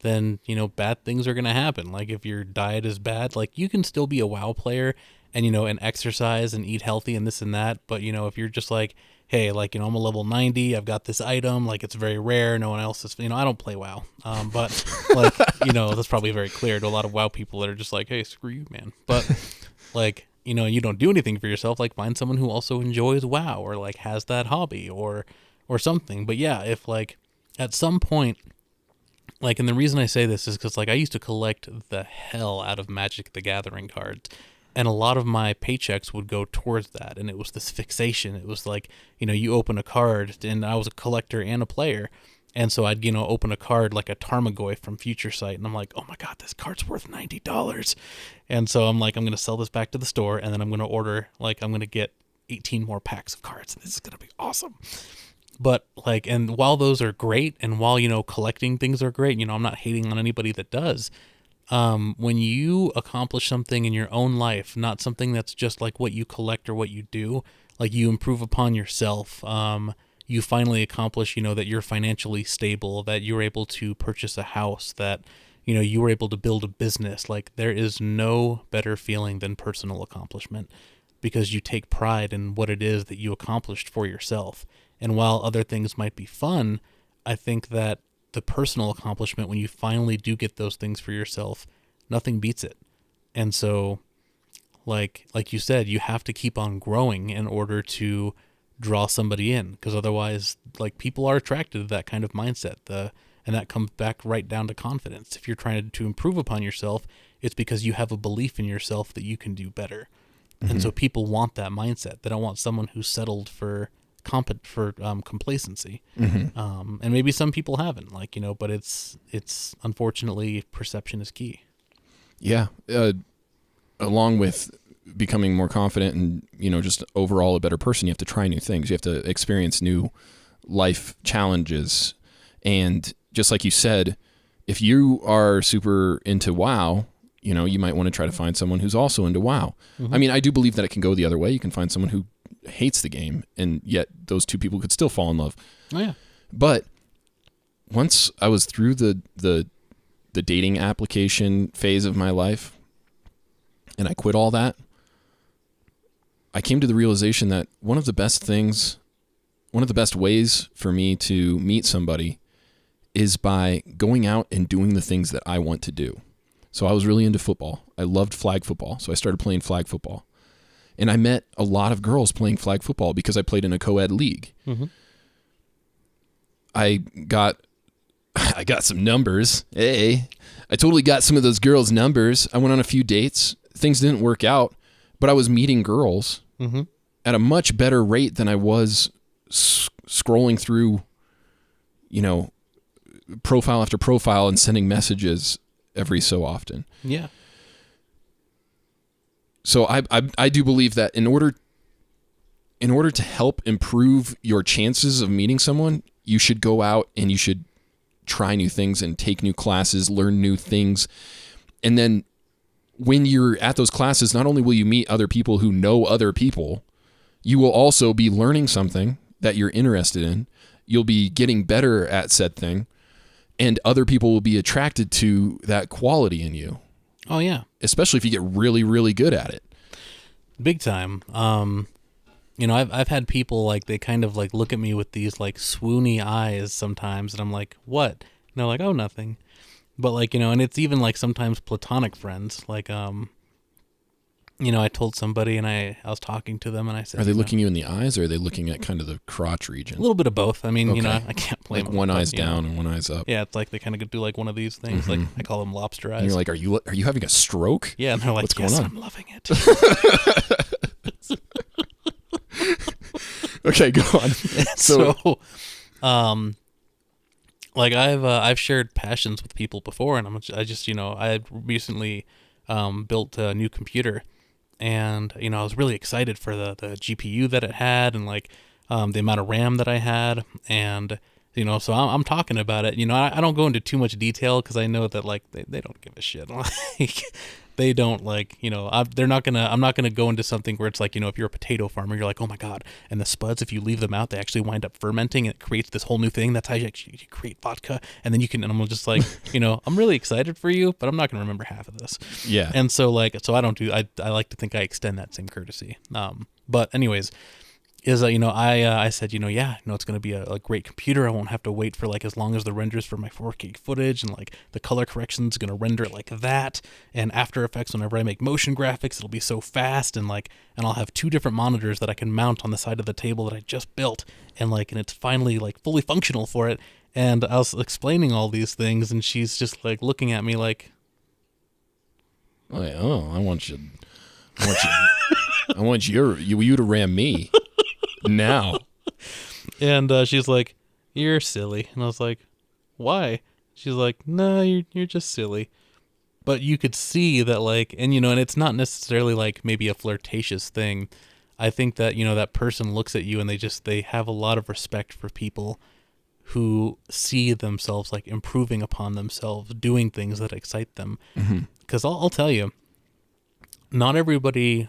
then, bad things are going to happen. Like if your diet is bad, like you can still be a WoW player and, and exercise and eat healthy and this and that. But, if you're just like, hey, like, I'm a level 90, I've got this item, like it's very rare, no one else is, I don't play WoW. But like, that's probably very clear to a lot of WoW people that are just like, hey, screw you, man. But like, you don't do anything for yourself, like find someone who also enjoys WoW or like has that hobby or something. But yeah, if like at some point, like, and the reason I say this is because like I used to collect the hell out of Magic the Gathering cards. And a lot of my paychecks would go towards that. And it was this fixation. It was like, you open a card, and I was a collector and a player. And so I'd, open a card like a Tarmogoyf from Future Sight. And I'm like, oh my God, this card's worth $90. And so I'm like, I'm going to sell this back to the store. And then I'm going to order, like, I'm going to get 18 more packs of cards. And this is going to be awesome. But like, and while those are great, and while, collecting things are great, I'm not hating on anybody that does. When you accomplish something in your own life, not something that's just like what you collect or what you do, like you improve upon yourself, you finally accomplish, that you're financially stable, that you're able to purchase a house, that, you were able to build a business. Like there is no better feeling than personal accomplishment because you take pride in what it is that you accomplished for yourself. And while other things might be fun, I think that the personal accomplishment, when you finally do get those things for yourself, nothing beats it. And so like you said, you have to keep on growing in order to draw somebody in, because otherwise like people are attracted to that kind of mindset. And that comes back right down to confidence. If you're trying to improve upon yourself, it's because you have a belief in yourself that you can do better. And so people want that mindset. They don't want someone who's settled for complacency. And maybe some people haven't, like, but it's unfortunately perception is key. Yeah. Along with becoming more confident and, just overall a better person, you have to try new things. You have to experience new life challenges. And just like you said, if you are super into WoW, you might want to try to find someone who's also into WoW. I mean, I do believe that it can go the other way. You can find someone who hates the game, and yet those two people could still fall in love. Oh yeah. But once I was through the dating application phase of my life and I quit all that, I came to the realization that one of the best ways for me to meet somebody is by going out and doing the things that I want to do. So I was really into football. I loved flag football. So I started playing flag football. And I met a lot of girls playing flag football because I played in a co-ed league. I got some numbers. Hey, I totally got some of those girls' numbers. I went on a few dates. Things didn't work out, but I was meeting girls at a much better rate than I was scrolling through, profile after profile and sending messages every so often. Yeah. So I do believe that in order to help improve your chances of meeting someone, you should go out and you should try new things and take new classes, learn new things. And then when you're at those classes, not only will you meet other people who know other people, you will also be learning something that you're interested in. You'll be getting better at said thing, and other people will be attracted to that quality in you. Oh yeah. Especially if you get really, really good at it. Big time. I've had people like, they kind of like look at me with these like swoony eyes sometimes, and I'm like, what? And they're like, oh, nothing. But like, and it's even like sometimes platonic friends, like, I told somebody, and I was talking to them, and I said, Are they looking you in the eyes, or are they looking at kind of the crotch region? A little bit of both. I mean, Okay. I can't blame like them. one eye's down and one eye's up. Yeah, it's like they kind of do like one of these things. Like I call them lobster eyes. And you're like, are you having a stroke? Yeah, and they're like, what's yes, going on? I'm loving it. Okay, go on. So, like I've shared passions with people before, and I had recently built a new computer, and I was really excited for the GPU that it had, and like the amount of RAM that I had, and so I'm talking about it. I don't go into too much detail because I know that like they don't give a shit. Like they don't like I'm not gonna go into something where it's like if you're a potato farmer, you're like, oh my god, and the spuds, if you leave them out, they actually wind up fermenting and it creates this whole new thing. That's how you create vodka, and then and I'm just like I'm really excited for you, but I'm not gonna remember half of this. Yeah. And so I like to think I extend that same courtesy. But anyways, I said, it's going to be a great computer. I won't have to wait for like as long as the renders for my 4K footage, and like the color correction is going to render like that. And After Effects, whenever I make motion graphics, it'll be so fast, and I'll have 2 different monitors that I can mount on the side of the table that I just built, and it's finally like fully functional for it. And I was explaining all these things, and she's just like looking at me like, I want you to ram me. Now. And she's like, you're silly. And I was like, why? She's like, no, you're just silly. But you could see that and it's not necessarily like maybe a flirtatious thing. I think that, that person looks at you and they have a lot of respect for people who see themselves like improving upon themselves, doing things that excite them. Because I'll tell you, not everybody,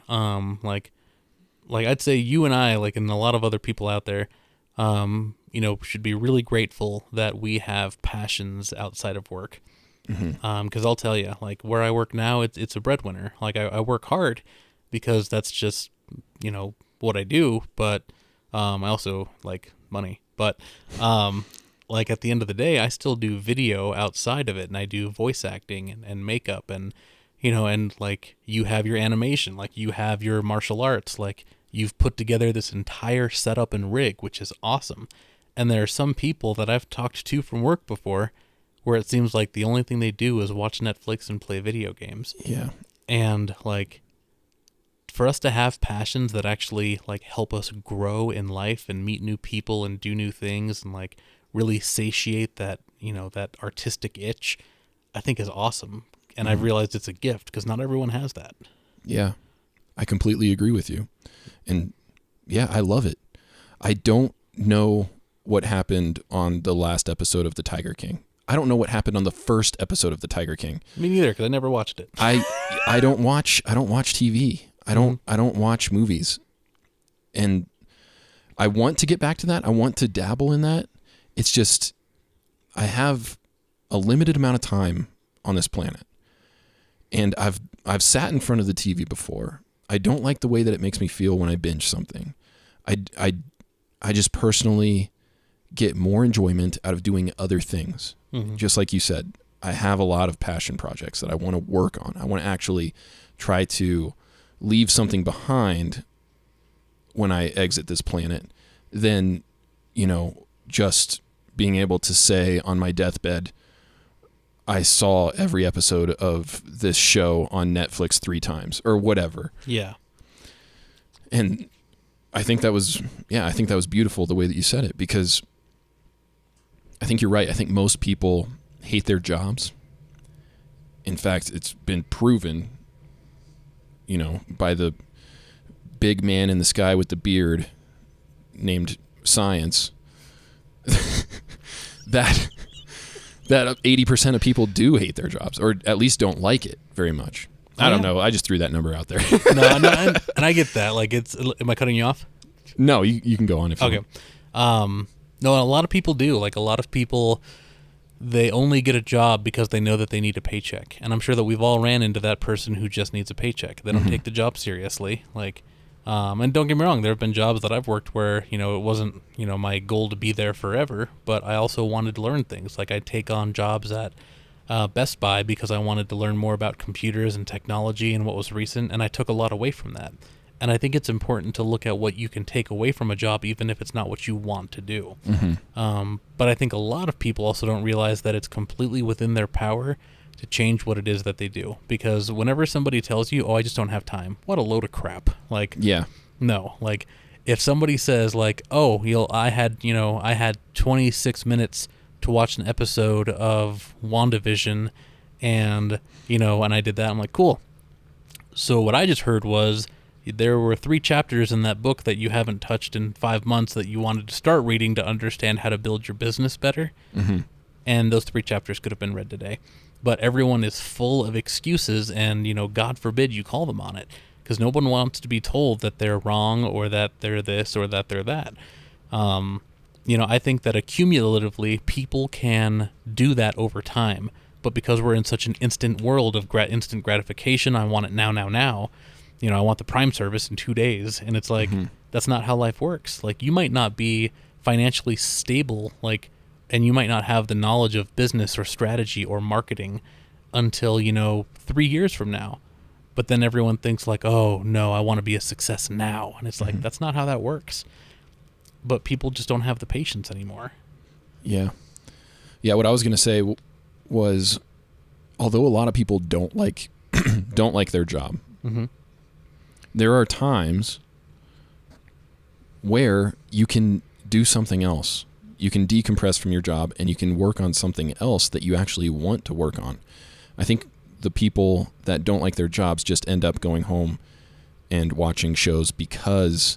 like I'd say you and I, like, and a lot of other people out there, should be really grateful that we have passions outside of work. Because I'll tell you, like where I work now, it's a breadwinner. Like I work hard because that's just, what I do. But I also like money. But like at the end of the day, I still do video outside of it, and I do voice acting and makeup and and like you have your animation, like you have your martial arts, like you've put together this entire setup and rig, which is awesome. And there are some people that I've talked to from work before where it seems like the only thing they do is watch Netflix and play video games. Yeah. And like for us to have passions that actually like help us grow in life and meet new people and do new things and like really satiate that, that artistic itch, I think is awesome. And I've realized it's a gift because not everyone has that. Yeah, I completely agree with you. And yeah, I love it. I don't know what happened on the last episode of The Tiger King. I don't know what happened on the first episode of The Tiger King. Me neither, because I never watched it. I don't watch TV. I don't watch movies. And I want to get back to that. I want to dabble in that. It's just I have a limited amount of time on this planet. And I've sat in front of the TV before. I don't like the way that it makes me feel when I binge something. I just personally get more enjoyment out of doing other things. Just like you said, I have a lot of passion projects that I want to work on. I want to actually try to leave something behind when I exit this planet than, just being able to say on my deathbed, I saw every episode of this show on Netflix 3 times or whatever. Yeah. And I think that was beautiful the way that you said it, because I think you're right. I think most people hate their jobs. In fact, it's been proven, by the big man in the sky with the beard named Science that 80% of people do hate their jobs, or at least don't like it very much. I don't know. I just threw that number out there. No, and I get that. Like, am I cutting you off? No, you can go on if you okay. want. No, a lot of people do. Like, a lot of people, they only get a job because they know that they need a paycheck. And I'm sure that we've all ran into that person who just needs a paycheck. They don't take the job seriously. Like, and don't get me wrong, there have been jobs that I've worked where, it wasn't, my goal to be there forever, but I also wanted to learn things. Like, I'd take on jobs that Best Buy because I wanted to learn more about computers and technology and what was recent, and I took a lot away from that. And I think it's important to look at what you can take away from a job, even if it's not what you want to do. But I think a lot of people also don't realize that it's completely within their power to change what it is that they do. Because whenever somebody tells you, oh, I just don't have time, what a load of crap. Like, Yeah. no, like, if somebody says, like, oh, I had 26 minutes to watch an episode of WandaVision, and I did that, I'm like, cool. So what I just heard was there were 3 chapters in that book that you haven't touched in 5 months that you wanted to start reading to understand how to build your business better. And those 3 chapters could have been read today. But everyone is full of excuses, and, God forbid you call them on it, because no one wants to be told that they're wrong or that they're this or that they're that. I think that accumulatively people can do that over time, but because we're in such an instant world of instant gratification, I want it now. I want the Prime service in 2 days, and it's like, that's not how life works. Like, you might not be financially stable, and you might not have the knowledge of business or strategy or marketing until, 3 years from now. But then everyone thinks like, oh, no, I want to be a success now. And it's like, that's not how that works. But people just don't have the patience anymore. Yeah. Yeah, what I was going to say was, although a lot of people don't like their job, there are times where you can do something else. You can decompress from your job and you can work on something else that you actually want to work on. I think the people that don't like their jobs just end up going home and watching shows because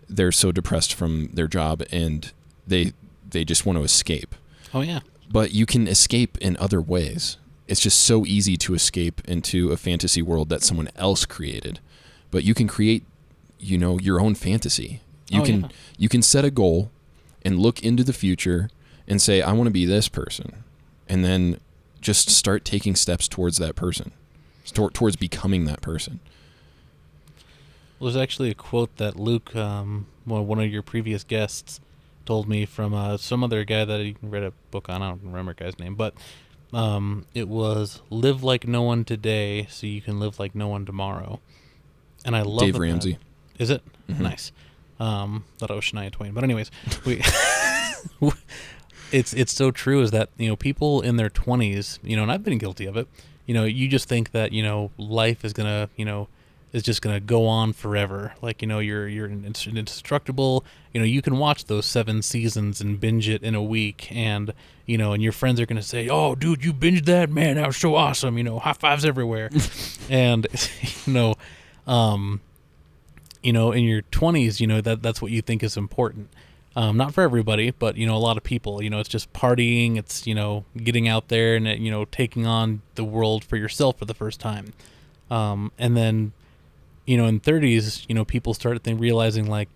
they're so depressed from their job and they just want to escape. Oh, yeah. But you can escape in other ways. It's just so easy to escape into a fantasy world that someone else created. But you can create, your own fantasy. You can set a goal and look into the future and say, I want to be this person. And then just start taking steps towards that person, towards becoming that person. Well, there's actually a quote that Luke, one of your previous guests, told me from some other guy that he read a book on. I don't remember the guy's name, but it was live like no one today so you can live like no one tomorrow. And I love Dave Ramsey. Is it? Nice. Thought it was Shania Twain. But anyways, it's so true is that, people in their 20s, and I've been guilty of it, you just think that, life is going to, is just going to go on forever. Like, you're indestructible. You can watch those 7 seasons and binge it in a week, and, and your friends are going to say, oh, dude, you binged that? Man, that was so awesome. High fives everywhere. And, in your 20s, that's what you think is important. Not for everybody, but, a lot of people, it's just partying. It's, getting out there and, taking on the world for yourself for the first time. And then, in 30s, people start realizing like,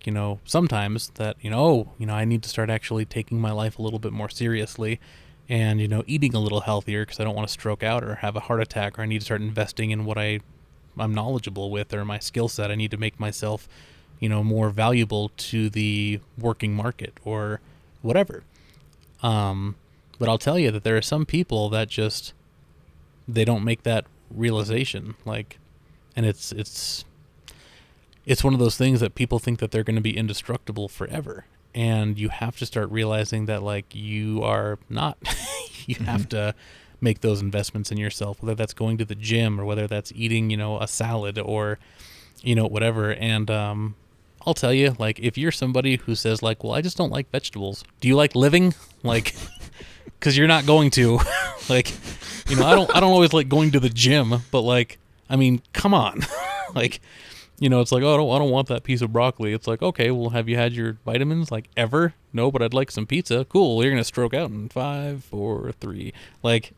sometimes that, I need to start actually taking my life a little bit more seriously and, eating a little healthier because I don't want to stroke out or have a heart attack, or I need to start investing in what I'm knowledgeable with or my skill set. I need to make myself, more valuable to the working market or whatever. But I'll tell you that there are some people that just, they don't make that realization. Like, and it's one of those things that people think that they're going to be indestructible forever. And you have to start realizing that, like, you are not. You have to make those investments in yourself, whether that's going to the gym or whether that's eating, a salad or, whatever. And I'll tell you, like, if you're somebody who says, like, well, I just don't like vegetables. Do you like living? Like, because you're not going to. Like, I don't always like going to the gym, but, like, I mean, come on. Like, it's like, oh, I don't want that piece of broccoli. It's like, okay, well, have you had your vitamins? Like, ever? No, but I'd like some pizza. Cool. You're going to stroke out in 5, 4, 3. Like,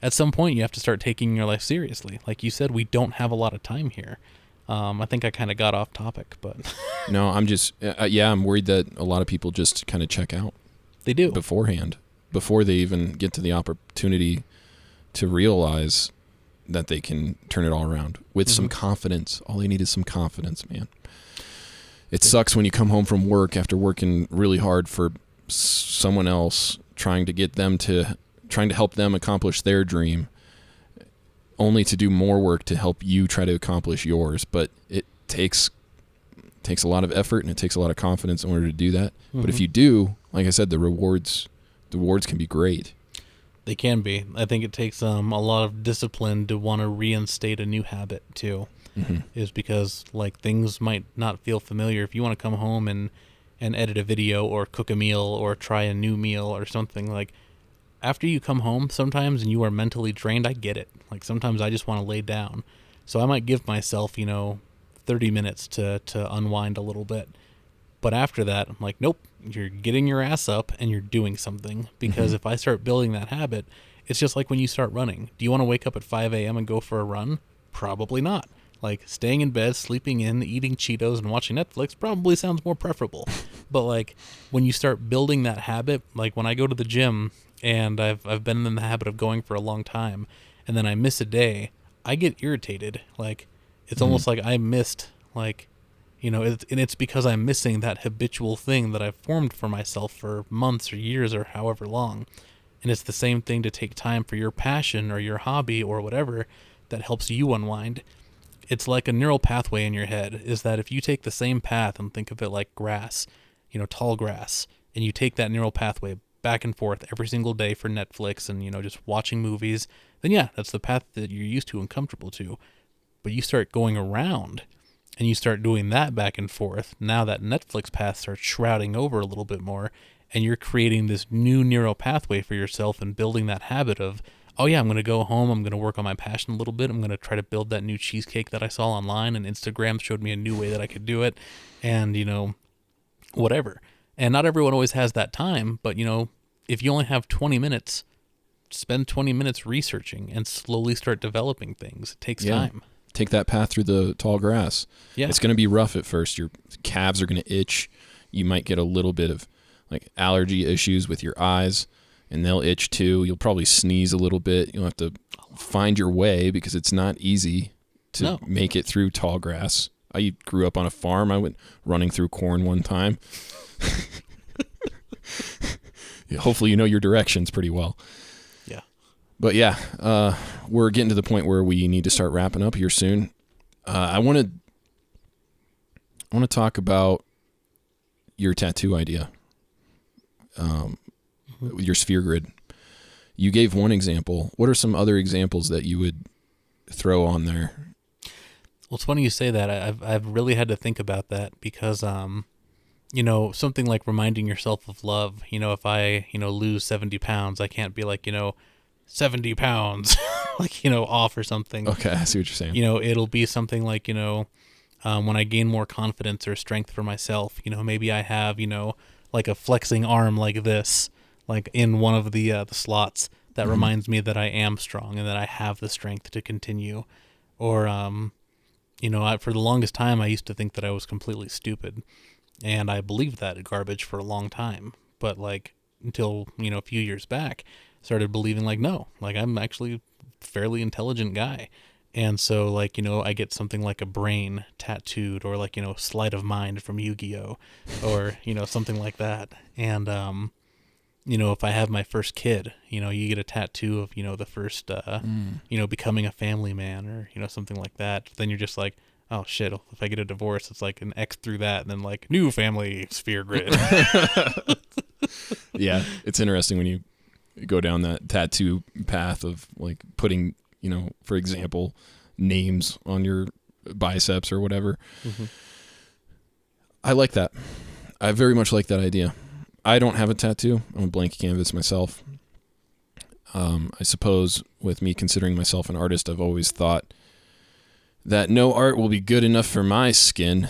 at some point you have to start taking your life seriously. Like you said, we don't have a lot of time here. I think I kind of got off topic, but. No, I'm just, I'm worried that a lot of people just kind of check out. They do. Beforehand, before they even get to the opportunity to realize that they can turn it all around with some confidence. All they need is some confidence, man. It sucks when you come home from work after working really hard for someone else, trying to get them to trying to help them accomplish their dream, only to do more work to help you try to accomplish yours. But it takes a lot of effort and it takes a lot of confidence in order to do that. Mm-hmm. But if you do, like I said, the rewards can be great. They can be. I think it takes a lot of discipline to want to reinstate a new habit too. Mm-hmm. Is because like things might not feel familiar. If you want to come home and edit a video or cook a meal or try a new meal or something, like after you come home sometimes and you are mentally drained, I get it. Like sometimes I just want to lay down. So I might give myself, 30 minutes to unwind a little bit. But after that, I'm like, nope, you're getting your ass up and you're doing something. Because if I start building that habit, it's just like when you start running. Do you want to wake up at 5 a.m. and go for a run? Probably not. Like staying in bed, sleeping in, eating Cheetos, and watching Netflix probably sounds more preferable. But like when you start building that habit, like when I go to the gym and I've been in the habit of going for a long time, and then I miss a day, I get irritated. Like it's almost like I missed, like, and it's because I'm missing that habitual thing that I've formed for myself for months or years or however long. And it's the same thing to take time for your passion or your hobby or whatever that helps you unwind. It's like a neural pathway in your head, is that if you take the same path and think of it like grass, tall grass, and you take that neural pathway back and forth every single day for Netflix and, just watching movies, then yeah, that's the path that you're used to and comfortable to. But you start going around and you start doing that back and forth. Now that Netflix path starts shrouding over a little bit more, and you're creating this new neural pathway for yourself and building that habit of, oh yeah, I'm going to go home, I'm going to work on my passion a little bit, I'm going to try to build that new cheesecake that I saw online, and Instagram showed me a new way that I could do it, and, whatever. And not everyone always has that time, but, if you only have 20 minutes, spend 20 minutes researching and slowly start developing things. It takes time. Take that path through the tall grass. Yeah. It's going to be rough at first. Your calves are going to itch. You might get a little bit of like allergy issues with your eyes, and they'll itch too. You'll probably sneeze a little bit. You'll have to find your way because it's not easy to make it through tall grass. I grew up on a farm. I went running through corn one time. Hopefully you know your directions pretty well. Yeah. But yeah, we're getting to the point where we need to start wrapping up here soon. I want to talk about your tattoo idea. Your sphere grid. You gave one example. What are some other examples that you would throw on there? Well, it's funny you say that. I've really had to think about that because, something like reminding yourself of love. If I, lose 70 pounds, I can't be like, 70 pounds, like, off or something. Okay, I see what you're saying. It'll be something like, when I gain more confidence or strength for myself, maybe I have, like a flexing arm like this, like in one of the slots that reminds me that I am strong and that I have the strength to continue. Or, for the longest time, I used to think that I was completely stupid. And I believed that garbage for a long time. But like until, a few years back, started believing like, no, like I'm actually a fairly intelligent guy. And so like, I get something like a brain tattooed or like, sleight of mind from Yu-Gi-Oh! Or, something like that. And, if I have my first kid, you get a tattoo of, the first, becoming a family man or, something like that. Then you're just like, oh shit, if I get a divorce, it's like an X through that and then like new family sphere grid. Yeah, it's interesting when you go down that tattoo path of like putting, for example, names on your biceps or whatever. Mm-hmm. I like that. I very much like that idea. I don't have a tattoo. I'm a blank canvas myself. I suppose with me considering myself an artist, I've always thought that no art will be good enough for my skin.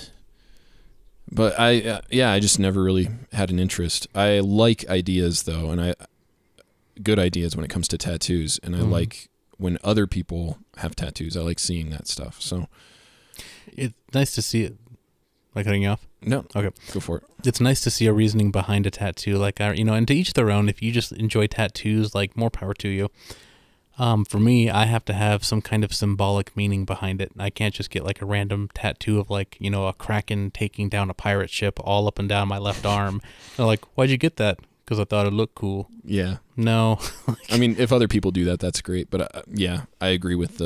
But I just never really had an interest. I like ideas though, and good ideas when it comes to tattoos, and I like when other people have tattoos. I like seeing that stuff. So it's nice to see it. Am I cutting you off? No. Okay. Go for it. It's nice to see a reasoning behind a tattoo. Like, and to each their own. If you just enjoy tattoos, like, more power to you. For me, I have to have some kind of symbolic meaning behind it. I can't just get like a random tattoo of like, a kraken taking down a pirate ship all up and down my left arm. They're like, why'd you get that? because I thought it looked cool. Yeah. No. I mean, if other people do that, that's great. But yeah, I agree with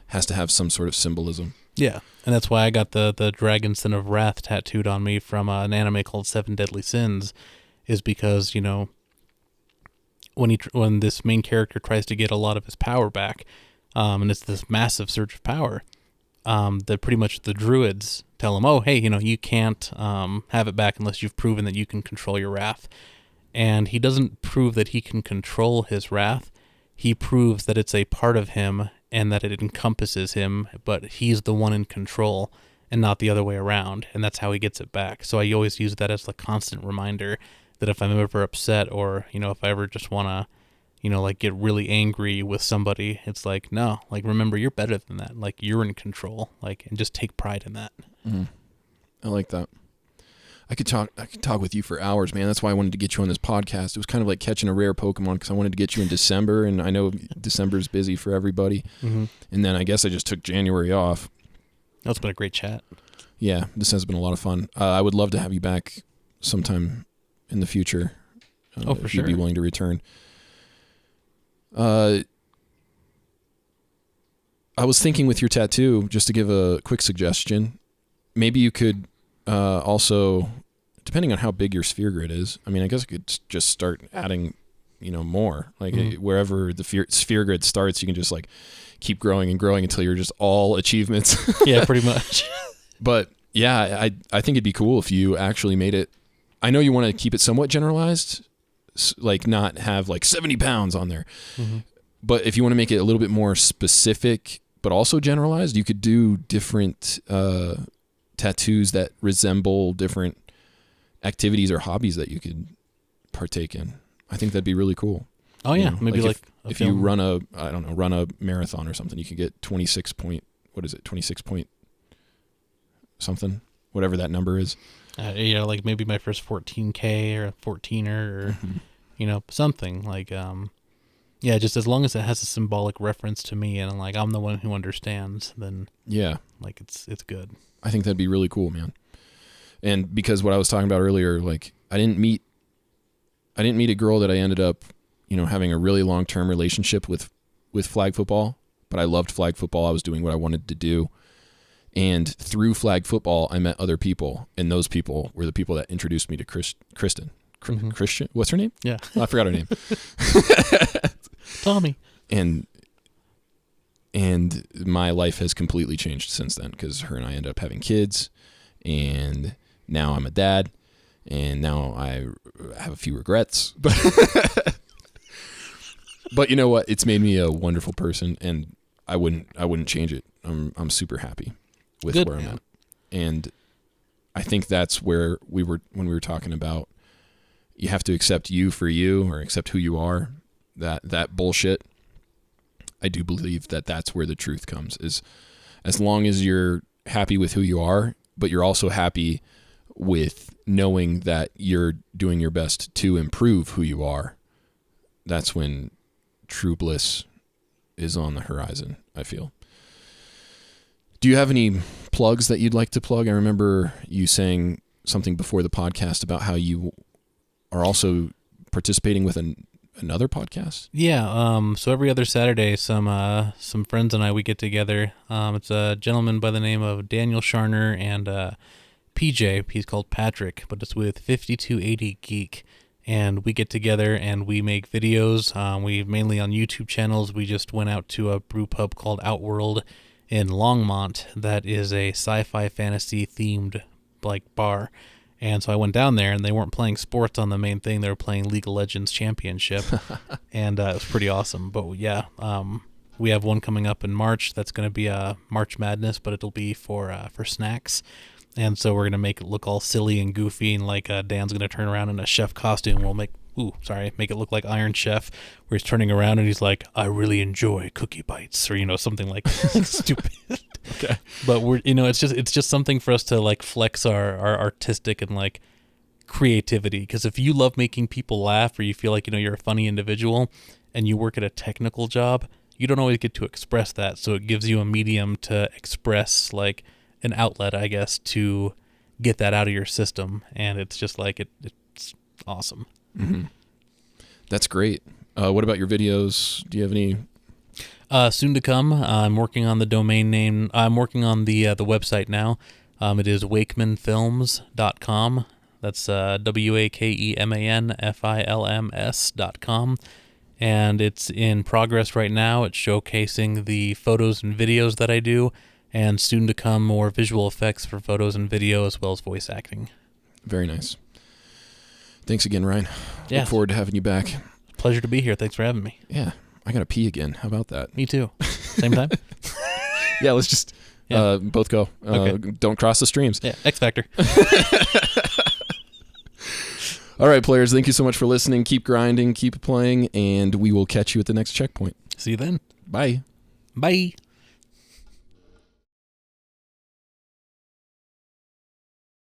has to have some sort of symbolism. Yeah, and that's why I got the Dragon Sin of Wrath tattooed on me from an anime called Seven Deadly Sins, is because, when this main character tries to get a lot of his power back, and it's this massive surge of power, that pretty much the druids tell him, oh, hey, you can't have it back unless you've proven that you can control your wrath. And he doesn't prove that he can control his wrath. He proves that it's a part of him and that it encompasses him, but he's the one in control and not the other way around. And that's how he gets it back. So I always use that as a constant reminder that if I'm ever upset or, if I ever just want to, get really angry with somebody, it's like, no, remember, you're better than that. You're in control, and just take pride in that. Mm-hmm. I like that. I could talk with you for hours, man. That's why I wanted to get you on this podcast. It was kind of like catching a rare Pokemon because I wanted to get you in December, and I know December's busy for everybody. Mm-hmm. And then I guess I just took January off. That's been a great chat. Yeah, this has been a lot of fun. I would love to have you back sometime in the future. For if sure. You'd be willing to return. I was thinking with your tattoo, just to give a quick suggestion, maybe you could also, depending on how big your sphere grid is, I mean, I guess I could just start adding, more. Wherever the sphere grid starts, you can just keep growing and growing until you're just all achievements. Yeah, pretty much. But yeah, I think it'd be cool if you actually made it. I know you want to keep it somewhat generalized, not have 70 pounds on there. Mm-hmm. But if you want to make it a little bit more specific, but also generalized, you could do different tattoos that resemble different activities or hobbies that you could partake in. I think that'd be really cool. Oh yeah, maybe if you run a marathon or something, you can get 26 point something, whatever that number is. Maybe my first 14K or a 14er or Mm-hmm. Something just as long as it has a symbolic reference to me and I'm the one who understands, then yeah, it's good. I think that'd be really cool, man. And because what I was talking about earlier, I didn't meet a girl that I ended up, having a really long-term relationship with flag football, but I loved flag football. I was doing what I wanted to do. And through flag football, I met other people, and those people were the people that introduced me to Kristen. Mm-hmm. Christian? What's her name? Yeah. Oh, I forgot her name. Tommy. And my life has completely changed since then because her and I ended up having kids, and now I'm a dad, and now I have a few regrets. But you know what? It's made me a wonderful person, and I wouldn't change it. I'm super happy with where I'm at. And I think that's where when we were talking about you have to accept you for you or accept who you are, that bullshit. I do believe that that's where the truth comes, is as long as you're happy with who you are, but you're also happy with knowing that you're doing your best to improve who you are. That's when true bliss is on the horizon, I feel. Do you have any plugs that you'd like to plug? I remember you saying something before the podcast about how you are also participating with another podcast. Yeah. So every other Saturday, some friends and I, we get together. It's a gentleman by the name of Daniel Sharner and PJ. He's called Patrick, but it's with 5280 Geek. And we get together and we make videos. We mainly on YouTube channels. We just went out to a brew pub called Outworld in Longmont. That is a sci-fi fantasy themed bar. And so I went down there and they weren't playing sports on the main thing. They were playing League of Legends Championship. And it was pretty awesome. But yeah, we have one coming up in March. That's going to be a March Madness, but it'll be for snacks. And so we're going to make it look all silly and goofy, and Dan's going to turn around in a chef costume. We'll make it look like Iron Chef, where he's turning around and he's like, I really enjoy cookie bites, or, something like stupid. Okay. But we're, it's just something for us to flex our artistic and creativity. Because if you love making people laugh, or you feel like, you're a funny individual and you work at a technical job, you don't always get to express that. So it gives you a medium to express an outlet, I guess, to get that out of your system. And it's just it's awesome. That's great. What about your videos? Do you have any? Soon to come. I'm working on the domain name. I'm working on the website now. It is wakemanfilms.com. That's WAKEMANFILMS.com. And it's in progress right now. It's showcasing the photos and videos that I do, and soon to come more visual effects for photos and video as well as voice acting. Very nice. Thanks again, Ryan. Yeah. Look forward to having you back. Pleasure to be here. Thanks for having me. Yeah. I got to pee again. How about that? Me too. Same time? Yeah, let's just both go. Okay. Don't cross the streams. Yeah, X Factor. All right, players, thank you so much for listening. Keep grinding, keep playing, and we will catch you at the next checkpoint. See you then. Bye. Bye.